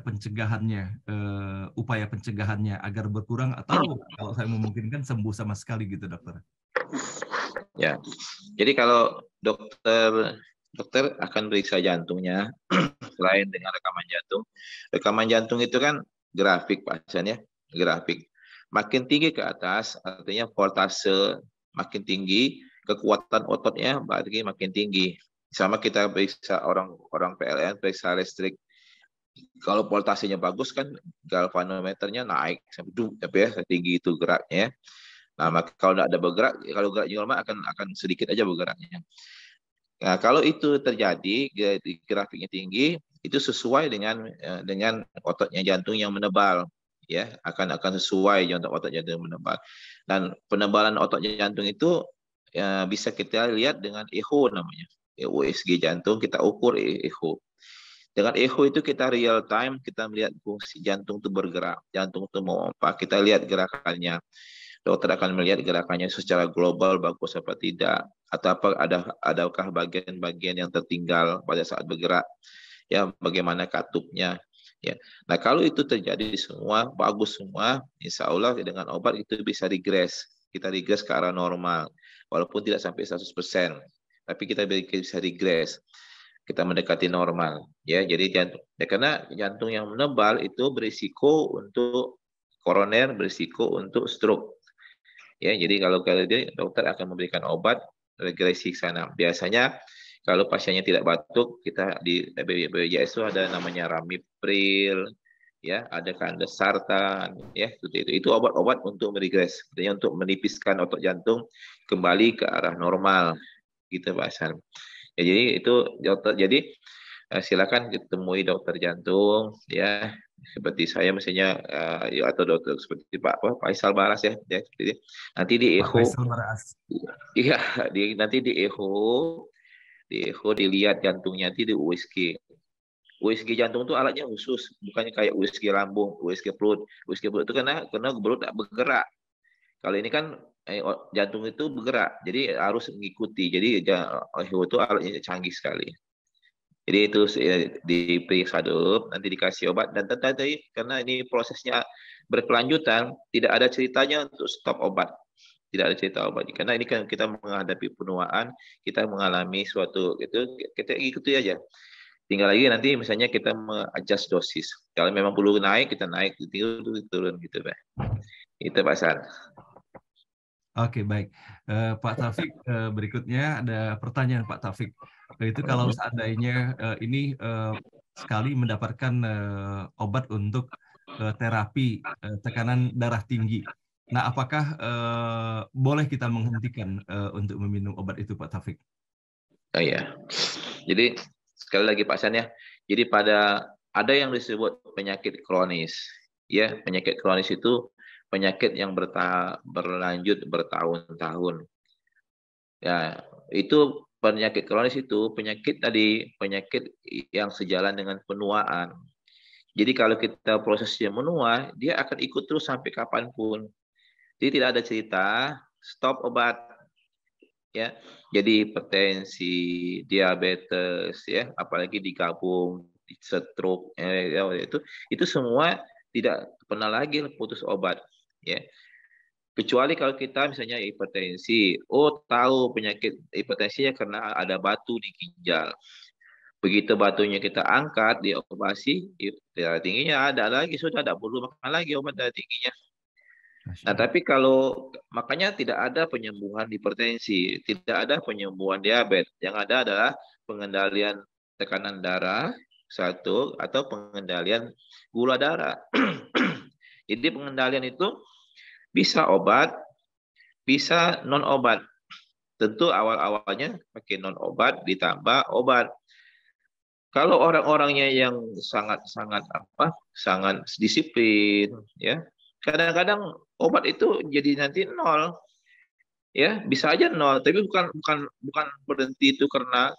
pencegahannya, upaya pencegahannya agar berkurang atau kalau saya memungkinkan sembuh sama sekali gitu dokter? Ya, jadi kalau dokter akan periksa jantungnya selain dengan rekaman jantung. Rekaman jantung itu kan grafik Pak Hasan ya, grafik. Makin tinggi ke atas artinya voltase makin tinggi, kekuatan ototnya berarti makin tinggi. Sama kita periksa orang PLN, periksa listrik. Kalau voltasenya bagus kan galvanometernya naik sampai tinggi itu geraknya. Nah, maka kalau tidak ada bergerak, kalau gerak normal akan sedikit aja bergeraknya. Nah, kalau itu terjadi, grafiknya tinggi, itu sesuai dengan ototnya jantung yang menebal, ya akan sesuai untuk otot jantung yang menebal. Dan penebalan otot jantung itu bisa kita lihat dengan echo namanya, USG jantung kita ukur echo. Dengan echo itu kita real time kita melihat fungsi jantung itu bergerak, jantung itu mau apa, kita lihat gerakannya. Dokter akan melihat gerakannya secara global bagus apa tidak, atau adakah bagian-bagian yang tertinggal pada saat bergerak, ya bagaimana katupnya, ya. Nah kalau itu terjadi semua bagus semua, insya Allah dengan obat itu bisa regres, kita regres ke arah normal, walaupun tidak sampai 100%, tapi kita bisa regres, kita mendekati normal, ya. Jadi jantung, ya, karena jantung yang menebal itu berisiko untuk koroner, berisiko untuk stroke. Ya, jadi kalau dokter akan memberikan obat regresi ke sana. Biasanya kalau pasiennya tidak batuk, kita di BPJS itu ada namanya Ramipril, ya, ada Kandesartan, ya, seperti itu. Itu obat-obat untuk meregres, artinya untuk menipiskan otot jantung kembali ke arah normal, gitu Pak Hasan. Ya, jadi itu dokter. Jadi silakan ditemui dokter jantung, ya. Seperti saya misalnya atau dokter seperti Pak Faisal Baras ya seperti itu. Nanti di echo, iya nanti di echo dilihat jantungnya, nanti di USG. USG jantung itu alatnya khusus, bukannya kayak USG lambung, USG perut. USG perut itu karena perut tak bergerak. Kalau ini kan jantung itu bergerak, jadi harus mengikuti. Jadi echo itu alatnya canggih sekali. Jadi itu diperiksa dulu, nanti dikasih obat, dan tadi karena ini prosesnya berkelanjutan, tidak ada ceritanya untuk stop obat, tidak ada cerita obat. Karena ini kan kita menghadapi penuaan, kita mengalami suatu itu kita ikuti aja. Tinggal lagi nanti misalnya kita adjust dosis. Kalau memang perlu naik, kita naik, turun gitu, Pak. Itu Pak San. Oke, baik. Pak Taufik, berikutnya ada pertanyaan Pak Taufik. Itu kalau seandainya ini sekali mendapatkan obat untuk terapi tekanan darah tinggi. Nah, apakah boleh kita menghentikan untuk meminum obat itu, Pak Taufik? Oh ya. Jadi sekali lagi Pak San ya. Jadi ada yang disebut penyakit kronis. Ya, penyakit kronis itu penyakit yang berlanjut bertahun-tahun. Ya, itu penyakit kronis itu penyakit yang sejalan dengan penuaan. Jadi kalau kita prosesnya menua, dia akan ikut terus sampai kapanpun. Jadi tidak ada cerita stop obat, ya. Jadi hipertensi, diabetes, ya, apalagi digabung stroke, itu semua tidak pernah lagi putus obat, ya. Kecuali kalau kita misalnya hipertensi, oh tahu penyakit hipertensinya karena ada batu di ginjal. Begitu batunya kita angkat, diobati, darah tingginya ada lagi, sudah tidak perlu makan lagi obat darah tingginya. Nah, tapi kalau makanya tidak ada penyembuhan hipertensi, tidak ada penyembuhan diabetes. Yang ada adalah pengendalian tekanan darah satu atau pengendalian gula darah. Jadi pengendalian itu bisa obat, bisa non obat. Tentu awal-awalnya pakai non obat ditambah obat. Kalau orang-orangnya yang sangat disiplin, ya, kadang-kadang obat itu jadi nanti nol, ya, bisa aja nol, tapi bukan berhenti itu karena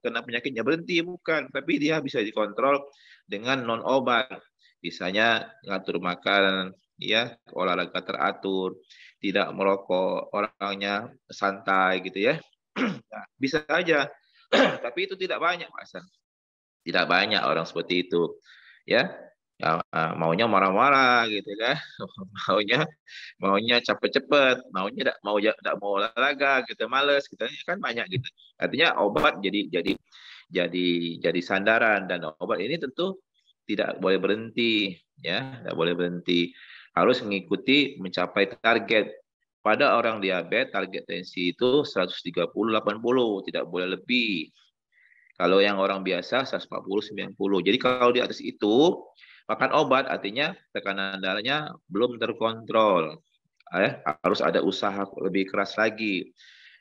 penyakitnya berhenti, bukan, tapi dia bisa dikontrol dengan non obat, misalnya ngatur makan, ya, olahraga teratur, tidak merokok, orangnya santai gitu ya. Nah, bisa aja. Tapi itu tidak banyak, Pak Hasan. Tidak banyak orang seperti itu. Ya, maunya marah-marah gitu kan. Maunya maunya cepet-cepet, maunya tidak mau olahraga gitu, males gitu kan banyak gitu. Artinya obat jadi sandaran, dan obat ini tentu tidak boleh berhenti, ya, tidak boleh berhenti. Harus mengikuti mencapai target. Pada orang diabetes, target tensi itu 130/80, tidak boleh lebih. Kalau yang orang biasa 140/90. Jadi kalau di atas itu makan obat, artinya tekanan darahnya belum terkontrol. Harus ada usaha lebih keras lagi.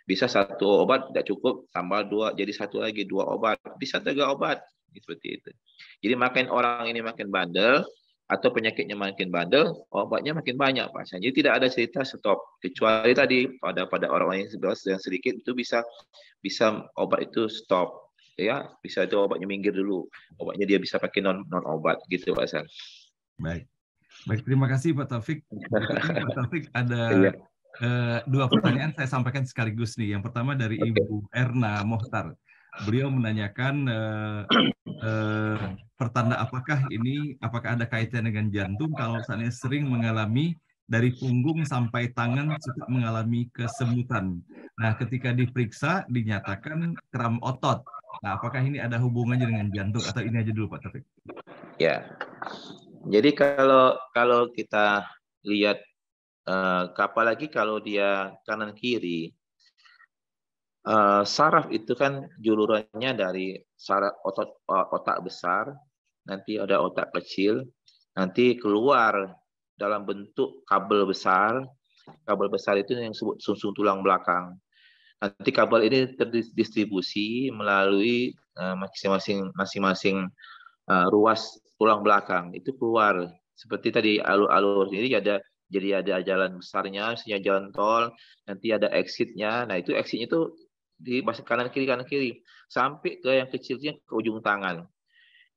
Bisa satu obat tidak cukup, tambah dua, jadi satu lagi, dua obat. Bisa 3 obat. Seperti itu. Jadi makin orang ini makin bandel, atau penyakitnya makin bandel, obatnya makin banyak, Pak. Jadi tidak ada cerita stop. Kecuali tadi pada orang yang sedikit itu bisa obat itu stop. Ya, bisa itu obatnya minggir dulu. Obatnya dia bisa pakai non obat gitu, Pak Hasan. Baik. Baik, terima kasih Pak Taufik. Berikutnya Pak Taufik ada Iya. 2 pertanyaan saya sampaikan sekaligus nih. Yang pertama dari Ibu Erna Mohtar. Beliau menanyakan pertanda apakah ada kaitan dengan jantung kalau misalnya sering mengalami dari punggung sampai tangan suka mengalami kesemutan. Nah, ketika diperiksa dinyatakan kram otot. Nah, apakah ini ada hubungannya dengan jantung atau ini aja dulu Pak Taufik? Ya. Jadi kalau kita lihat, apalagi kalau dia kanan kiri, saraf itu kan julurannya dari saraf otak besar, nanti ada otak kecil, nanti keluar dalam bentuk kabel besar. Kabel besar itu yang disebut sumsum tulang belakang. Nanti kabel ini terdistribusi melalui masing-masing ruas tulang belakang, itu keluar seperti tadi alur-alur. Jadi ada jalan besarnya, misalnya jalan tol, nanti ada exitnya. Nah, itu exitnya itu di kanan kiri sampai ke yang kecilnya ke ujung tangan.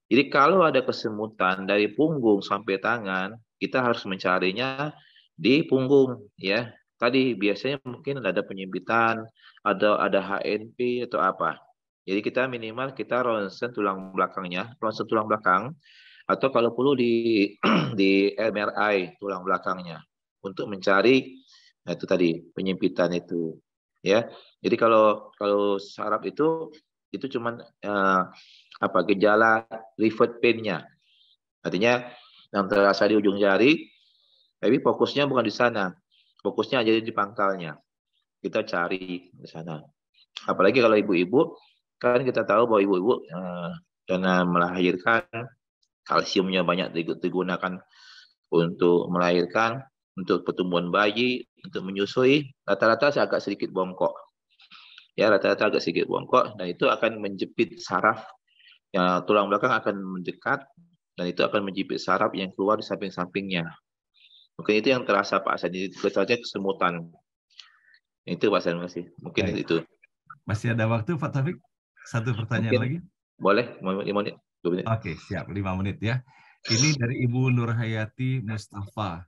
Jadi kalau ada kesemutan dari punggung sampai tangan, kita harus mencarinya di punggung, ya. Tadi biasanya mungkin ada penyempitan, ada HNP atau apa. Jadi kita minimal kita ronsen tulang belakangnya, ronsen tulang belakang, atau kalau perlu di MRI tulang belakangnya untuk mencari, nah itu tadi penyempitan itu, ya. Jadi kalau saraf itu cuman gejala revert pain-nya, artinya yang terasa di ujung jari, tapi fokusnya bukan di sana, fokusnya jadi di pangkalnya. Kita cari di sana. Apalagi kalau ibu-ibu, kan kita tahu bahwa ibu-ibu karena melahirkan, kalsiumnya banyak digunakan untuk melahirkan. untuk pertumbuhan bayi, untuk menyusui, rata-rata agak sedikit bongkok. Ya, rata-rata agak sedikit bongkok, dan itu akan menjepit saraf. Ya, tulang belakang akan mendekat, dan itu akan menjepit saraf yang keluar di samping-sampingnya. Mungkin itu yang terasa Pak Hasan, jadi kesemutan. Itu Pak Hasan, masih. Mungkin Baik. itu. Masih ada waktu Pak Taufik? Satu pertanyaan Mungkin lagi? boleh, 5 menit, 2 menit. Oke, siap. 5 menit ya. Ini dari Ibu Nurhayati Mustafa.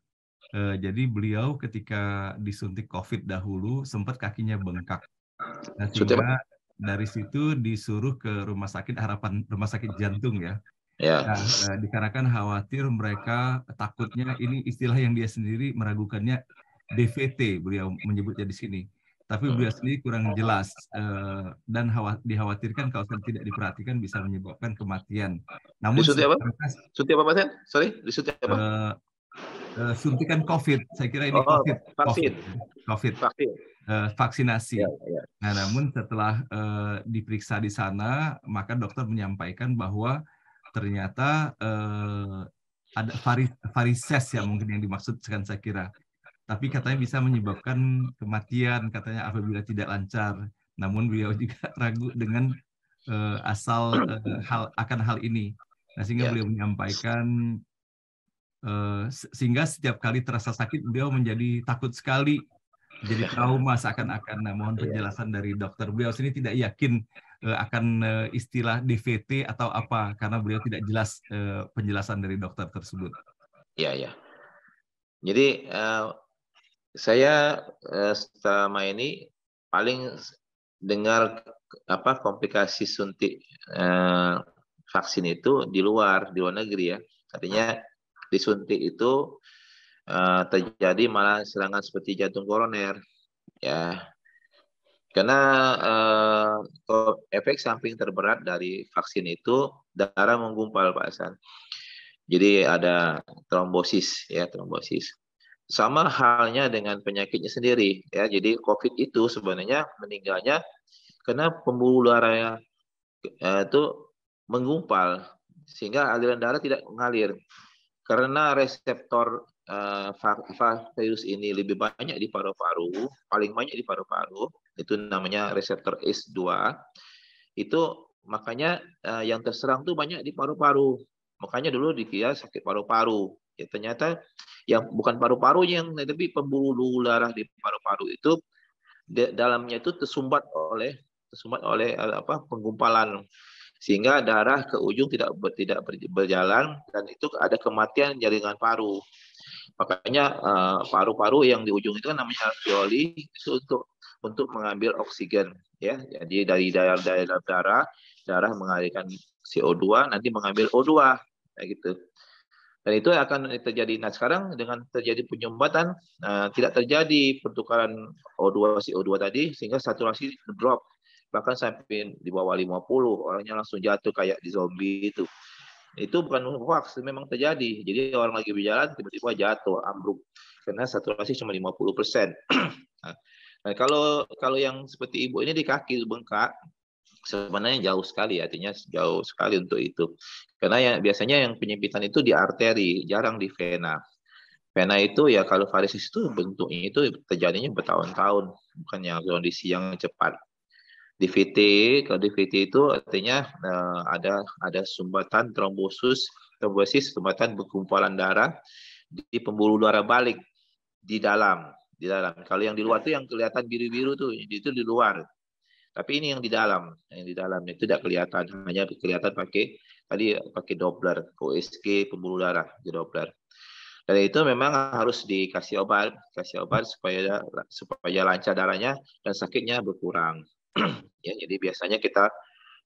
Jadi beliau ketika disuntik COVID dahulu sempat kakinya bengkak. Nah, Sudah, Pak? sehingga dari situ disuruh ke rumah sakit Harapan, rumah sakit jantung ya. Ya, Nah, dikarenakan khawatir mereka takutnya ini istilah yang dia sendiri meragukannya DVT, beliau menyebutnya di sini. Tapi beliau sendiri kurang jelas dan dikhawatirkan kalau tidak diperhatikan bisa menyebabkan kematian. Namun disuntik apa? secara Suntik apa Pak Hasan? Sorry, disuntik apa? suntikan COVID, saya kira ini Oh, COVID, vaksin. COVID, Vaksin. Ya, vaksinasi. ya. Nah, namun setelah diperiksa di sana, maka dokter menyampaikan bahwa ternyata ada varises ya mungkin yang dimaksudkan saya kira. Tapi katanya bisa menyebabkan kematian katanya apabila tidak lancar. Namun beliau juga ragu dengan asal akan hal ini. Nah, sehingga Ya. beliau menyampaikan sehingga setiap kali terasa sakit beliau menjadi takut sekali, jadi trauma seakan-akan. Nah, mohon penjelasan dari dokter. Beliau sini tidak yakin akan istilah DVT atau apa karena beliau tidak jelas penjelasan dari dokter tersebut. Ya, ya. Jadi saya selama ini paling dengar apa komplikasi suntik vaksin itu di luar negeri ya. Artinya disuntik itu terjadi malah serangan seperti jantung koroner ya. Karena efek samping terberat dari vaksin itu darah menggumpal Pak Hasan. Jadi ada trombosis ya, trombosis. Sama halnya dengan penyakitnya sendiri ya. Jadi COVID itu sebenarnya meninggalnya karena pembuluh darahnya itu menggumpal sehingga aliran darah tidak mengalir. Karena reseptor virus ini lebih banyak di paru-paru, paling banyak di paru-paru, itu namanya reseptor ACE2. Itu makanya yang terserang tuh banyak di paru-paru. Makanya dulu dikira sakit paru-paru. Ya, ternyata yang bukan paru-parunya yang tapi pembuluh darah di paru-paru itu dalamnya itu tersumbat oleh apa penggumpalan sehingga darah ke ujung tidak berjalan dan itu ada kematian jaringan paru. Makanya paru-paru yang di ujung itu kan namanya alveoli itu untuk mengambil oksigen ya. Jadi dari darah mengalirkan CO2 nanti mengambil O2 kayak gitu. Dan itu akan terjadi. Nah, sekarang dengan terjadi penyumbatan tidak terjadi pertukaran O2 CO2 tadi sehingga saturasi drop bahkan sampai di bawah 50 orangnya langsung jatuh kayak di zombie itu. Itu bukan hoax, memang terjadi. Jadi orang lagi berjalan tiba-tiba jatuh, ambruk karena saturasi cuma 50%. Nah, kalau yang seperti ibu ini di kaki bengkak, sebenarnya jauh sekali, artinya jauh sekali untuk itu. Karena ya, biasanya yang penyempitan itu di arteri, jarang di vena. Vena itu ya kalau varises itu bentuknya itu terjadinya bertahun-tahun, bukan yang kondisi yang cepat. DVT, kalau DVT itu artinya ada sumbatan trombosis, sumbatan bergumpalan darah di pembuluh darah balik di dalam. Kalau yang di luar itu yang kelihatan biru-biru tuh, itu di luar. Tapi ini yang di dalam itu tidak kelihatan, hanya kelihatan pakai Doppler, USG pembuluh darah di Doppler. Dan itu memang harus dikasih obat supaya lancar darahnya dan sakitnya berkurang. Ya, jadi biasanya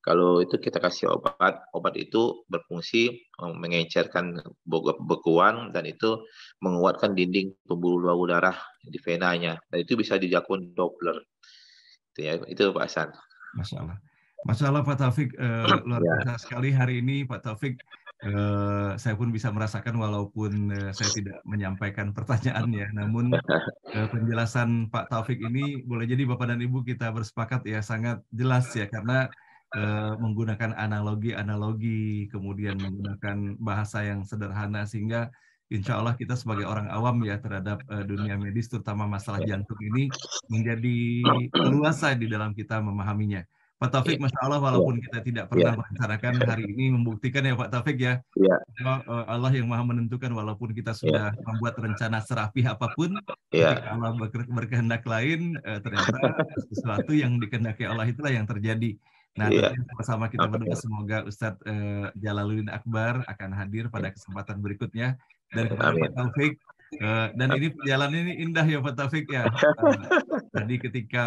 kalau itu kita kasih obat itu berfungsi mengencerkan bekuan dan itu menguatkan dinding pembuluh darah di venanya. Dan itu bisa dilakukan Doppler. Itu Pak Hasan. Masya Allah. Masya Allah Pak Taufik, luar biasa sekali hari ini Pak Taufik. Saya pun bisa merasakan walaupun saya tidak menyampaikan pertanyaannya, namun penjelasan Pak Taufik ini boleh jadi Bapak dan Ibu kita bersepakat ya sangat jelas ya karena menggunakan analogi-analogi kemudian menggunakan bahasa yang sederhana sehingga insya Allah kita sebagai orang awam ya terhadap dunia medis, terutama masalah jantung ini menjadi leluasa di dalam kita memahaminya. Pak Ya, Taufik, Masya Allah, ya, walaupun kita tidak ya, pernah merencanakan hari ini membuktikan ya Pak Taufik ya, ya, Allah yang maha menentukan walaupun kita ya, sudah membuat rencana serapih apapun, ya, ketika Allah berkehendak lain, ternyata sesuatu yang dikehendaki Allah itulah yang terjadi. Nah, ya. tentunya sama-sama kita berdoa semoga Ustadz Jalaluddin Akbar akan hadir pada kesempatan berikutnya. Dan kepada Pak Amin. Taufik, dan ini perjalanan ini indah ya Pak Taufik ya. Tadi ketika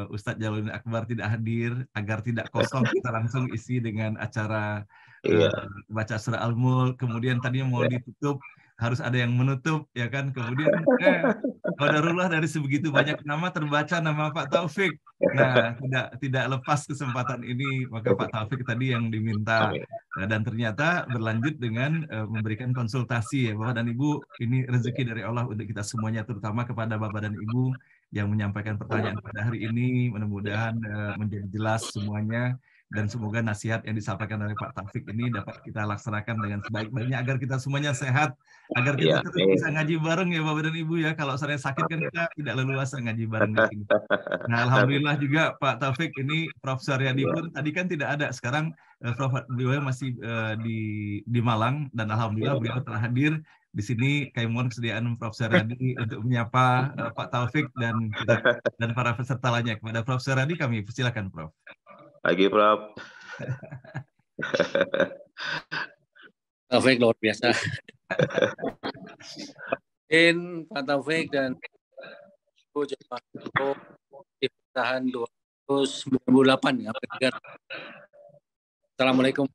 Ustadz Jalaluddin Akbar tidak hadir, agar tidak kosong, kita langsung isi dengan acara Iya, baca surah Al-Mulk, kemudian tadinya mau ya. ditutup, harus ada yang menutup, ya kan? Kemudian, qadarullah dari sebegitu banyak nama terbaca nama Pak Taufik. Nah, tidak lepas kesempatan ini, maka Pak Taufik tadi yang diminta. Amin. Dan ternyata berlanjut dengan memberikan konsultasi ya Bapak dan Ibu, ini rezeki dari Allah untuk kita semuanya, terutama kepada Bapak dan Ibu yang menyampaikan pertanyaan pada hari ini, mudah-mudahan menjadi jelas semuanya. Dan semoga nasihat yang disampaikan oleh Pak Taufik ini dapat kita laksanakan dengan sebaik-baiknya agar kita semuanya sehat, agar kita Iya, terus bisa ngaji bareng ya Bapak dan Ibu ya. Kalau saya sakit kan kita tidak leluasa ngaji bareng di sini. Nah, amin. alhamdulillah juga Pak Taufik ini Prof. Suryadi Iya, pun tadi kan tidak ada. Sekarang Prof. beliau masih di Malang dan alhamdulillah iya. beliau telah hadir di sini. Kami mohon kesediaan Prof. Suryadi untuk menyapa Pak Taufik dan kita dan para peserta lainnya. Kepada Prof. Suryadi kami persilakan Prof. Pagi, Prof. Taufik luar biasa. Pak Taufik dan Ibu Jemaah di pemerintahan 298 ya. Assalamualaikum.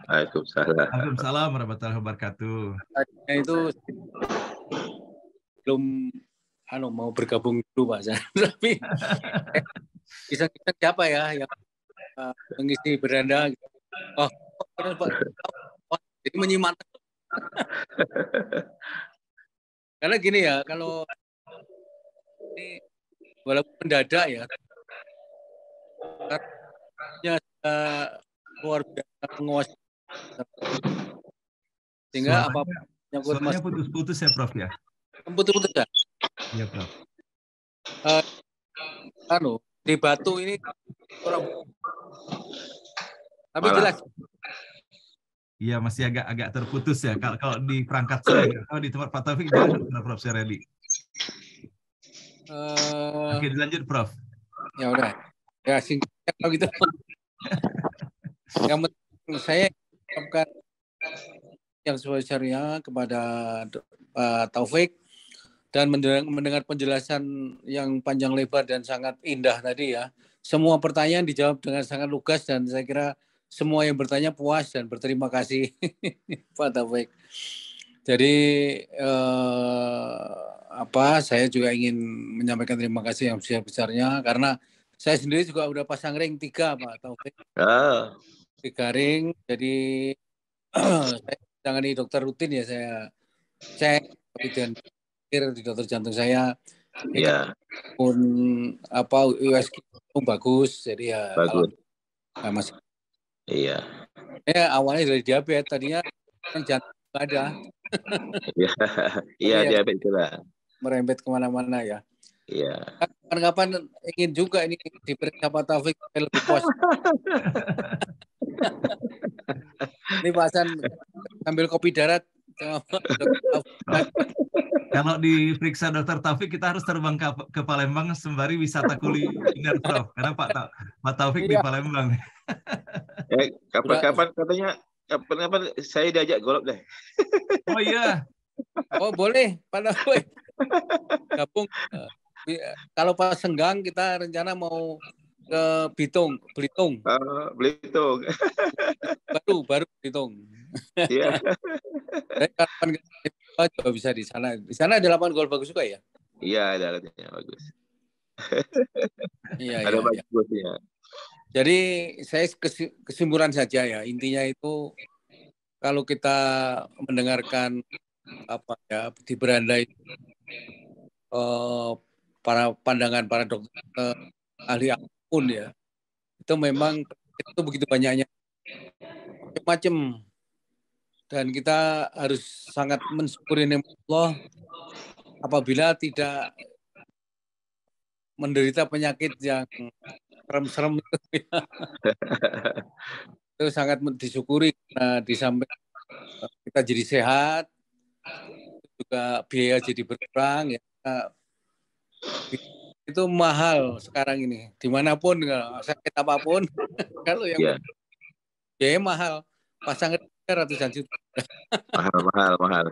Waalaikumsalam. Waalaikumsalam warahmatullahi wabarakatuh. Tadinya itu belum mau bergabung dulu Pak, tapi kisah-kisah siapa ya yang mengisi beranda. Oh, Pak. Jadi menyimak. Karena gini ya, kalau ini walaupun mendadak ya, karena luar biasa menguasai, sehingga apa suaranya putus-putus ya Prof ya? Putus-putus ya? Iya Prof. Di Batu ini orang, tapi Malang. jelas. Iya masih agak terputus ya. Kalau di perangkat saya, kalau di tempat Pak Taufik jelas Prof. Suryadi. Oke, dilanjut Prof. Ya udah. Ya singkat kalau gitu. Yang penting saya ucapkan yang sebesarnya kepada Pak Taufik dan mendengar penjelasan yang panjang lebar dan sangat indah tadi ya. Semua pertanyaan dijawab dengan sangat lugas dan saya kira semua yang bertanya puas dan berterima kasih Pak Taufik. Jadi saya juga ingin menyampaikan terima kasih yang besar-besarnya karena saya sendiri juga udah pasang ring 3 Pak Taufik. 3 ring, jadi saya tangani dokter rutin ya, saya cek dan di dokter jantung saya. Iya. Pun USG bagus, jadi ya Bagus. masih. Iya. Awalnya dari diabetes, tadinya kan jantung nggak ada. Iya, diabetes itulah. Merembet kemana-mana ya. Iya. Kapan-kapan ingin juga ini diperiksa Pak Taufik lebih puas. Ini Pak Hasan sambil kopi darat. Kalau diperiksa Dokter Taufik kita harus terbang ke Palembang sembari wisata kuliner Prof. Karena Pak Taufik di Palembang. Kapan-kapan katanya kapan-kapan saya diajak golf deh. Oh iya. Oh boleh Pak Taufik. Gabung. Kalau pas senggang kita rencana mau ke Belitung. Belitung. Baru Belitung. Iya. Kapan juga bisa di sana. Di sana ada lapangan golf bagus juga ya? Iya, ada alatnya bagus. Iya, ada bagusnya. Jadi saya kesimpulan saja ya, intinya itu kalau kita mendengarkan di beranda itu para pandangan para dokter ahli apapun ya, itu memang itu begitu banyaknya macam-macam. Dan kita harus sangat mensyukuri nikmat Allah apabila tidak menderita penyakit yang serem-serem itu. Itu sangat disyukuri karena di samping kita jadi sehat, juga biaya jadi berkurang ya. Itu mahal sekarang ini. Dimanapun sakit apapun, kalau yang biaya mahal, pasangan ratusan juta. Mahal.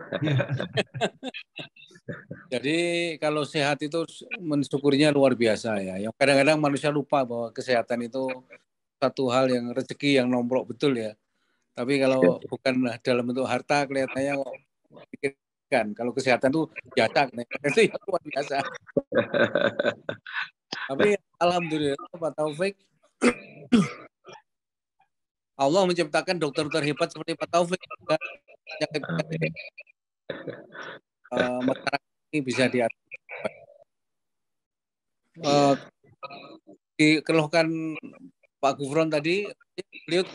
Jadi kalau sehat itu mensyukurinya luar biasa ya. Yang kadang-kadang manusia lupa bahwa kesehatan itu satu hal yang rezeki yang nomplok betul ya. Tapi kalau bukan dalam bentuk harta kelihatannya kok pikirkan. Kalau kesehatan itu biasa, itu ya luar biasa. Tapi alhamdulillah Pak Taufik, Allah menciptakan dokter-dokter hebat seperti Pak Taufik. Masyarakat ini bisa dikeluhkan Pak Gufron tadi, beliau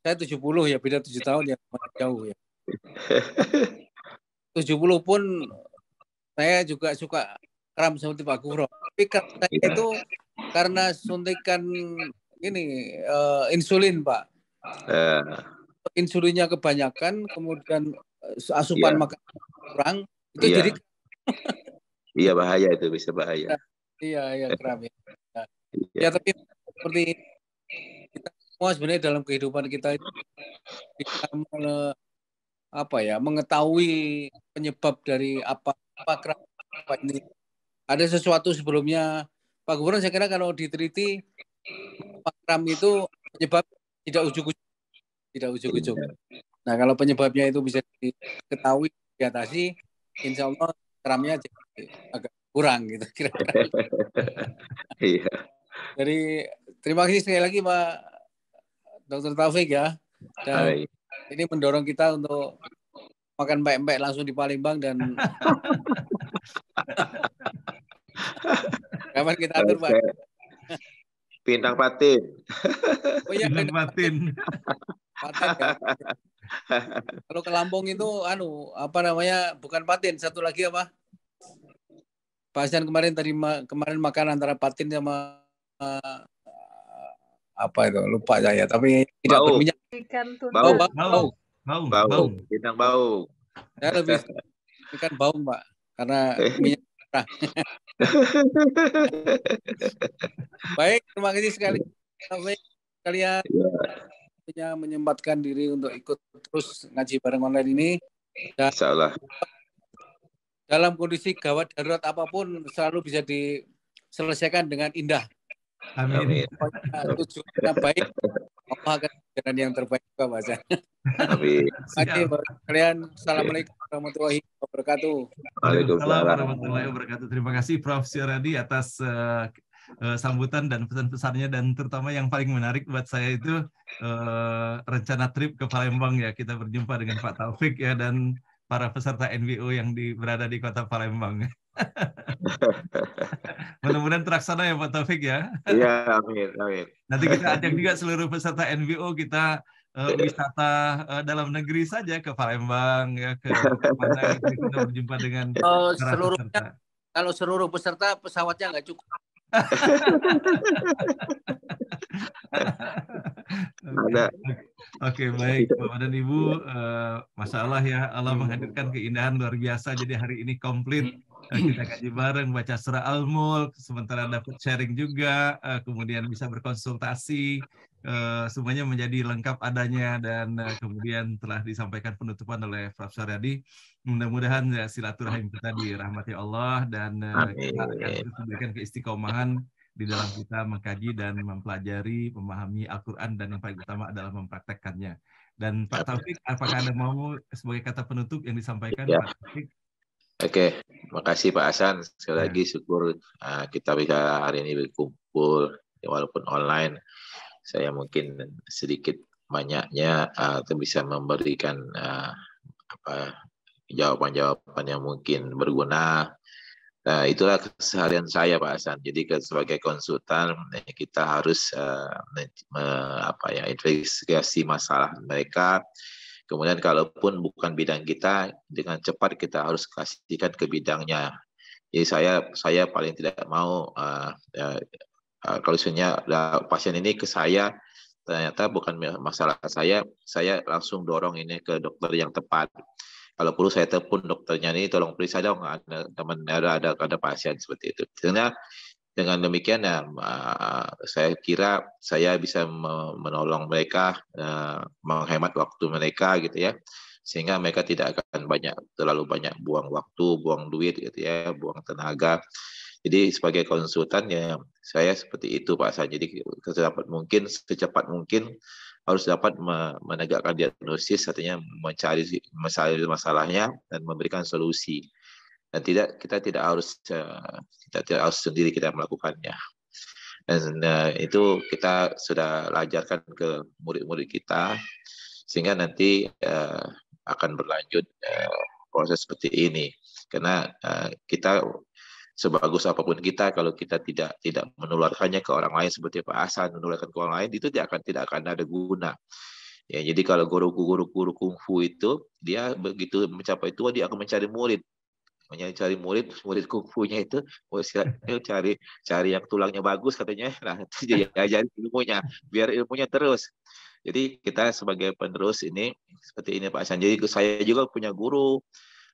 saya 70 ya, beda 7 tahun ya, jauh ya. 70 pun saya juga suka kram seperti Pak Gufron. Tapi karena itu karena suntikan ini insulin Pak. Insulinnya kebanyakan, kemudian asupan makan kurang, itu jadi iya bahaya, itu bisa bahaya. Iya kram ya. Ya tapi seperti kita semua sebenarnya dalam kehidupan kita itu bisa mengetahui penyebab dari apa kram ini. Ada sesuatu sebelumnya Pak Gubernur, saya kira kalau diteliti kram itu penyebab tidak ujuk-ujuk. Nah kalau penyebabnya itu bisa diketahui, diatasi, insya Allah kramnya jadi agak kurang gitu kira-kira. Iya. Jadi terima kasih sekali lagi Pak Dr. Taufik ya. Dan ini mendorong kita untuk makan pempek langsung di Palembang dan kapan kita atur Pak? Pindang Patin. Oh iya, Pindang Patin. Patin ya. Kalau ke Lampung itu bukan patin, satu lagi apa? Pak Hasan kemarin makan antara patin sama apa itu, lupa saya, tapi tidak berminyak. Bau. Pindang bau. Saya lebih ikan baung Pak, karena minyak merah. Baik, terima kasih sekali kalian menyempatkan diri untuk ikut terus ngaji bareng online ini. Dan Insyaallah. Dalam kondisi gawat darurat apapun selalu bisa diselesaikan dengan indah. Amin. Tujuannya baik, Allah akan jalan yang terbaik juga Mas. Amin. Terima kasih kalian. Assalamualaikum warahmatullahi wabarakatuh. Waalaikumsalam warahmatullahi wabarakatuh. Terima kasih Prof. Syaradi atas sambutan dan pesan-pesannya, dan terutama yang paling menarik buat saya itu rencana trip ke Palembang ya. Kita berjumpa dengan Pak Taufik ya, dan para peserta NWO yang berada di kota Palembang. Mudah-mudahan terlaksana ya Pak Taufik ya. Iya, amin. Nanti kita ajak juga seluruh peserta NWO kita wisata dalam negeri saja ke Palembang ya, ke mana gitu, kita berjumpa dengan para peserta. Kalau seluruh peserta pesawatnya nggak cukup. Oke, baik Bapak dan Ibu, Masya Allah ya, Allah menghadirkan keindahan luar biasa. Jadi hari ini komplit kita kaji bareng, baca surah Al-Mulk, sementara dapat sharing juga, kemudian bisa berkonsultasi, semuanya menjadi lengkap adanya, dan kemudian telah disampaikan penutupan oleh Prof. Syaradi. Mudah-mudahan ya, silaturahim kita dirahmati Allah, dan kita akan terus memberikan keistiqomahan di dalam kita mengkaji dan mempelajari, memahami Al-Quran, dan yang paling utama adalah mempraktekkannya. Dan Pak Taufik, apakah Anda mau sebagai kata penutup yang disampaikan ya. Pak Taufik? Oke, makasih Pak Hasan. Sekali lagi syukur kita bisa hari ini berkumpul, walaupun online. Saya mungkin sedikit banyaknya bisa memberikan jawaban-jawaban yang mungkin berguna. Nah, itulah keseharian saya Pak Hasan. Jadi sebagai konsultan kita harus investigasi masalah mereka. Kemudian kalaupun bukan bidang kita, dengan cepat kita harus kasihkan ke bidangnya. Jadi saya paling tidak mau kalau misalnya pasien ini ke saya ternyata bukan masalah saya langsung dorong ini ke dokter yang tepat. Kalau perlu saya telepon dokternya ini, tolong periksa dong, ada teman ada pasien seperti itu. Karena dengan demikian ya, saya kira saya bisa menolong mereka, menghemat waktu mereka gitu ya, sehingga mereka tidak akan terlalu banyak buang waktu, buang duit gitu ya, buang tenaga. Jadi sebagai konsultan ya saya seperti itu Pak Hasan. Jadi secepat mungkin harus dapat menegakkan diagnosis, artinya mencari masalahnya dan memberikan solusi. Dan kita tidak harus sendiri kita melakukannya. Dan itu kita sudah ajarkan ke murid-murid kita, sehingga nanti akan berlanjut proses seperti ini. Karena kita sebagus apapun kita, kalau kita tidak menularkannya ke orang lain seperti Pak Hasan menularkan ke orang lain, itu tidak akan ada guna. Ya, jadi kalau guru kungfu itu dia begitu mencapai tua dia akan mencari murid kungfunya itu cari yang tulangnya bagus katanya. Nah, itu dia ajarin ilmunya biar ilmunya terus. Jadi kita sebagai penerus ini seperti ini Pak Hasan. Jadi saya juga punya guru.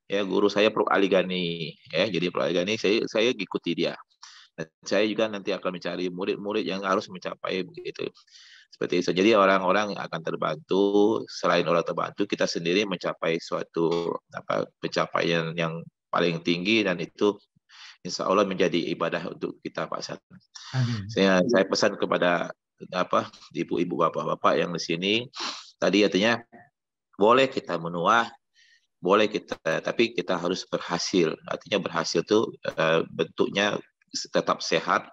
Ya, guru saya Prof. Ali Gani, ya, jadi Prof. Ali Gani saya ikuti dia. Dan saya juga nanti akan mencari murid-murid yang harus mencapai begitu. Seperti itu. Jadi orang-orang akan terbantu, selain orang terbantu, kita sendiri mencapai suatu pencapaian yang paling tinggi, dan itu insya Allah menjadi ibadah untuk kita Pak Hasan. Amin. Saya pesan kepada ibu-ibu, bapak-bapak yang di sini tadi, artinya boleh kita menua, boleh tapi kita harus berhasil. Artinya berhasil itu bentuknya tetap sehat,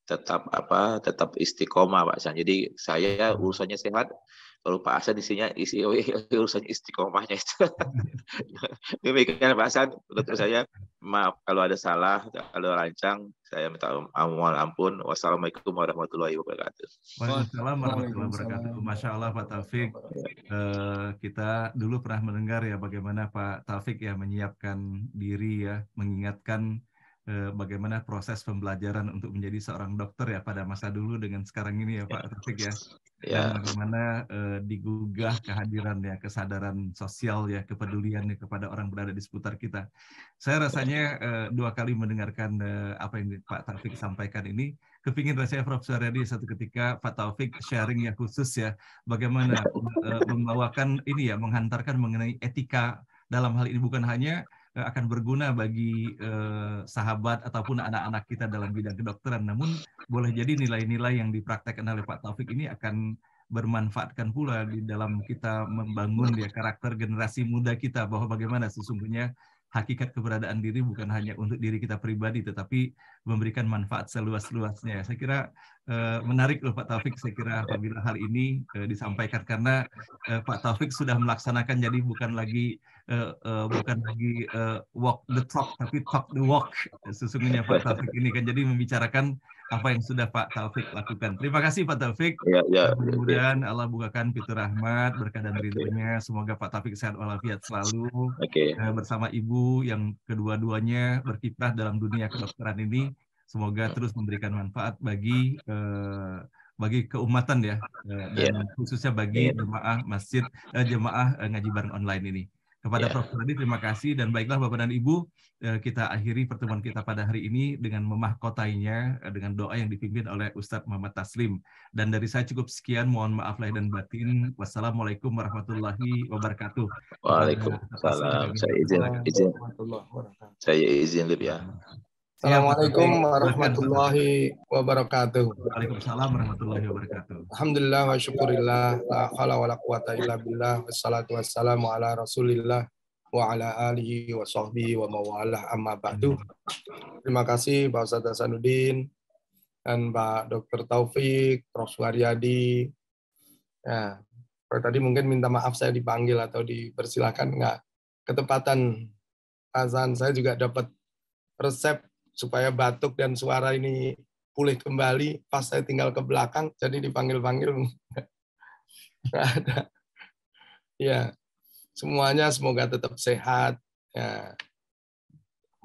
tetap istiqomah Pak Hasan. Jadi saya urusannya sehat, kalau Pak Hasan isinya urusannya istiqomahnya itu. Demikian Pak Hasan, menurut saya, maaf kalau ada salah, kalau rancang, saya minta mohon ampun. Wassalamualaikum warahmatullahi wabarakatuh. Waalaikumsalam warahmatullahi wabarakatuh. Masya Allah Pak Taufik. Kita dulu pernah mendengar ya bagaimana Pak Taufik ya menyiapkan diri ya, mengingatkan bagaimana proses pembelajaran untuk menjadi seorang dokter ya pada masa dulu dengan sekarang ini ya Pak Taufik ya. Dan bagaimana digugah kehadiran ya, kesadaran sosial ya, kepedulian ya, kepada orang berada di seputar kita. Saya rasanya 2 kali mendengarkan apa yang Pak Taufik sampaikan ini, kepingin rasanya Prof. Suharyadi satu ketika Pak Taufik sharing ya khusus ya, bagaimana membawakan ini ya, menghantarkan mengenai etika dalam hal ini, bukan hanya akan berguna bagi sahabat ataupun anak-anak kita dalam bidang kedokteran, namun boleh jadi nilai-nilai yang dipraktekkan oleh Pak Taufik ini akan bermanfaatkan pula di dalam kita membangun ya karakter generasi muda kita, bahwa bagaimana sesungguhnya hakikat keberadaan diri bukan hanya untuk diri kita pribadi, tetapi memberikan manfaat seluas-luasnya. Saya kira menarik loh Pak Taufik, saya kira apabila hal ini disampaikan, karena Pak Taufik sudah melaksanakan, jadi bukan lagi walk the talk, tapi talk the walk. Sesungguhnya Pak Taufik ini kan jadi membicarakan apa yang sudah Pak Taufik lakukan. Terima kasih Pak Taufik. Mudah-mudahan Allah bukakan pintu rahmat, berkah dan ridhonya. Semoga Pak Taufik sehat walafiat selalu bersama Ibu yang kedua-duanya berkiprah dalam dunia kedokteran ini. Semoga terus memberikan manfaat bagi keumatan ya, dan khususnya bagi jemaah masjid, jemaah ngaji bareng online ini. Kepada Prof. Suharyadi terima kasih, dan baiklah Bapak dan Ibu, kita akhiri pertemuan kita pada hari ini dengan memahkotainya dengan doa yang dipimpin oleh Ustadz Muhammad Taslim. Dan dari saya cukup sekian, mohon maaf lahir dan batin. Wassalamualaikum warahmatullahi wabarakatuh. Waalaikumsalam. Saya izin lebih ya. Assalamualaikum warahmatullahi wabarakatuh. Waalaikumsalam warahmatullahi wabarakatuh. Alhamdulillah wa syukurillah, la haula wa la quwata illa billah, wassalatu wassalamu ala rasulillah wa ala alihi wa sahbihi wa mawalah, amma ba'du. Terima kasih Pak Ustadz Hasanuddin dan Pak Dr. Taufik, Prof. Suharyadi. Ya, tadi mungkin minta maaf saya dipanggil atau dipersilakan, enggak ketepatan azan. Saya juga dapat resep supaya batuk dan suara ini pulih kembali pas saya tinggal ke belakang, jadi dipanggil-panggil nggak ada. Ya, semuanya semoga tetap sehat. Ya.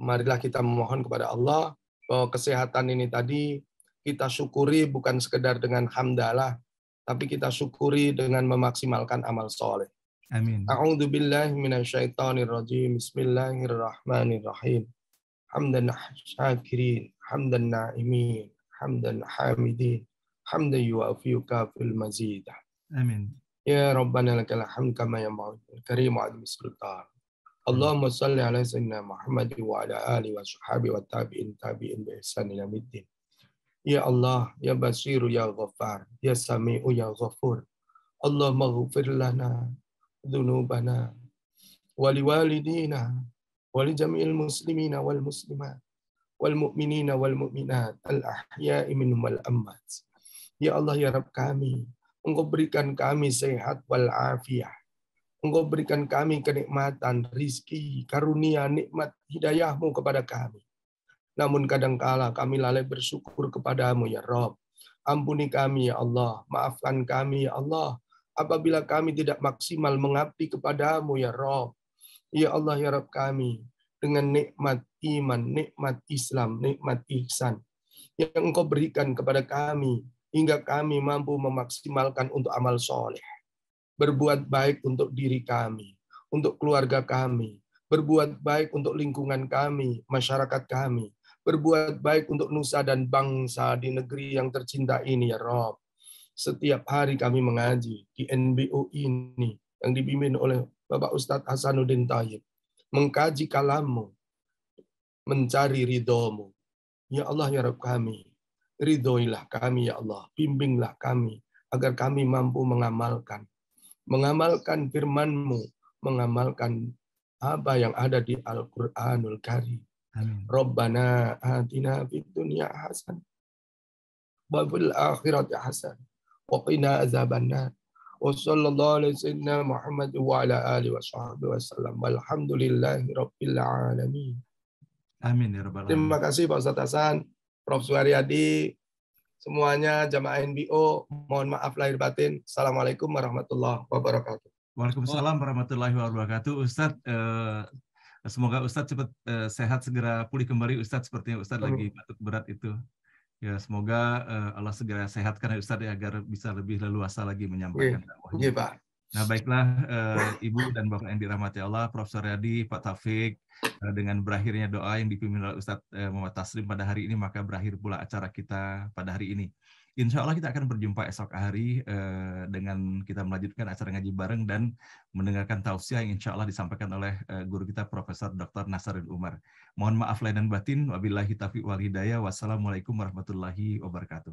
Marilah kita memohon kepada Allah bahwa kesehatan ini tadi kita syukuri bukan sekedar dengan hamdalah, tapi kita syukuri dengan memaksimalkan amal soleh. Amin. A'udzu billahi minasyaitonir rajim. Bismillahirrahmanirrahim. Hamdan syakirin, hamdan na'imin, hamdan hamidin, hamdan yu'afiyu kafil mazid. Amin. Ya Rabbana lakal hamd kama yanbaghi lil karim wa azim sultan. Allahumma salli ala sayyidina Muhammad wa ala alihi wa sahbihi wa tabi'in bi ihsan ila middin. Ya Allah, ya Basiru, ya Ghaffar, ya Sami'u, ya Ghafur. Allahumma ghfir lana dhunubana wa liwalidina wa li jami'il muslimina wal muslimat wal mu'minina wal mu'minat al ahya'i minhum wal amwat. Ya Allah, ya Rabb kami, Engkau berikan kami sehat wal afiyah. Engkau berikan kami kenikmatan, rizki, karunia, nikmat hidayah-Mu kepada kami. Namun kadangkala kami lalai bersyukur kepadamu ya Rabb. Ampuni kami ya Allah, maafkan kami ya Allah, apabila kami tidak maksimal mengabdi kepadamu ya Rabb. Ya Allah ya Rabb kami, dengan nikmat iman, nikmat Islam, nikmat ihsan yang Engkau berikan kepada kami, hingga kami mampu memaksimalkan untuk amal soleh. Berbuat baik untuk diri kami, untuk keluarga kami, berbuat baik untuk lingkungan kami, masyarakat kami, berbuat baik untuk nusa dan bangsa di negeri yang tercinta ini ya Rob. Setiap hari kami mengaji di NBO ini yang dipimpin oleh Bapak Ustadz Hasanuddin Thayyib, mengkaji kalam-Mu, mencari ridho-Mu. Ya Allah ya Rabb kami, ridhoilah kami ya Allah, bimbinglah kami agar kami mampu mengamalkan firman-Mu, mengamalkan apa yang ada di Al-Qur'anul Karim. Amin. Rabbana atina fid dunya hasanah wa fil akhirati hasanah wa qina azabannar. Wa sallallahu alaihi wasallam Muhammad wa ala alihi wa sahbihi wasallam. Walhamdulillahi rabbil alamin. Amin ya rabbal alamin. Terima kasih Pak Ustadz Hasan, Prof. Suharyadi, semuanya jamaah NBO, mohon maaf lahir batin. Assalamualaikum warahmatullahi wabarakatuh. Waalaikumsalam warahmatullahi wabarakatuh. Ustadz, semoga Ustadz cepat sehat, segera pulih kembali Ustadz, sepertinya Ustadz lagi batuk berat itu. Ya, semoga Allah segera sehatkan ya Ustadz ya, agar bisa lebih leluasa lagi menyampaikan dakwahnya. Iya, Pak. Nah baiklah Ibu dan Bapak yang dirahmati Allah, Prof. Suharyadi, Pak Taufik, dengan berakhirnya doa yang dipimpin oleh Ustadz Muhammad Taslim pada hari ini, maka berakhir pula acara kita pada hari ini. Insya Allah kita akan berjumpa esok hari dengan kita melanjutkan acara ngaji bareng dan mendengarkan tausiah yang insya Allah disampaikan oleh guru kita Profesor Dr. Nasaruddin Umar. Mohon maaf lahir dan batin. Wabillahi taufiq wal hidayah. Wassalamualaikum warahmatullahi wabarakatuh.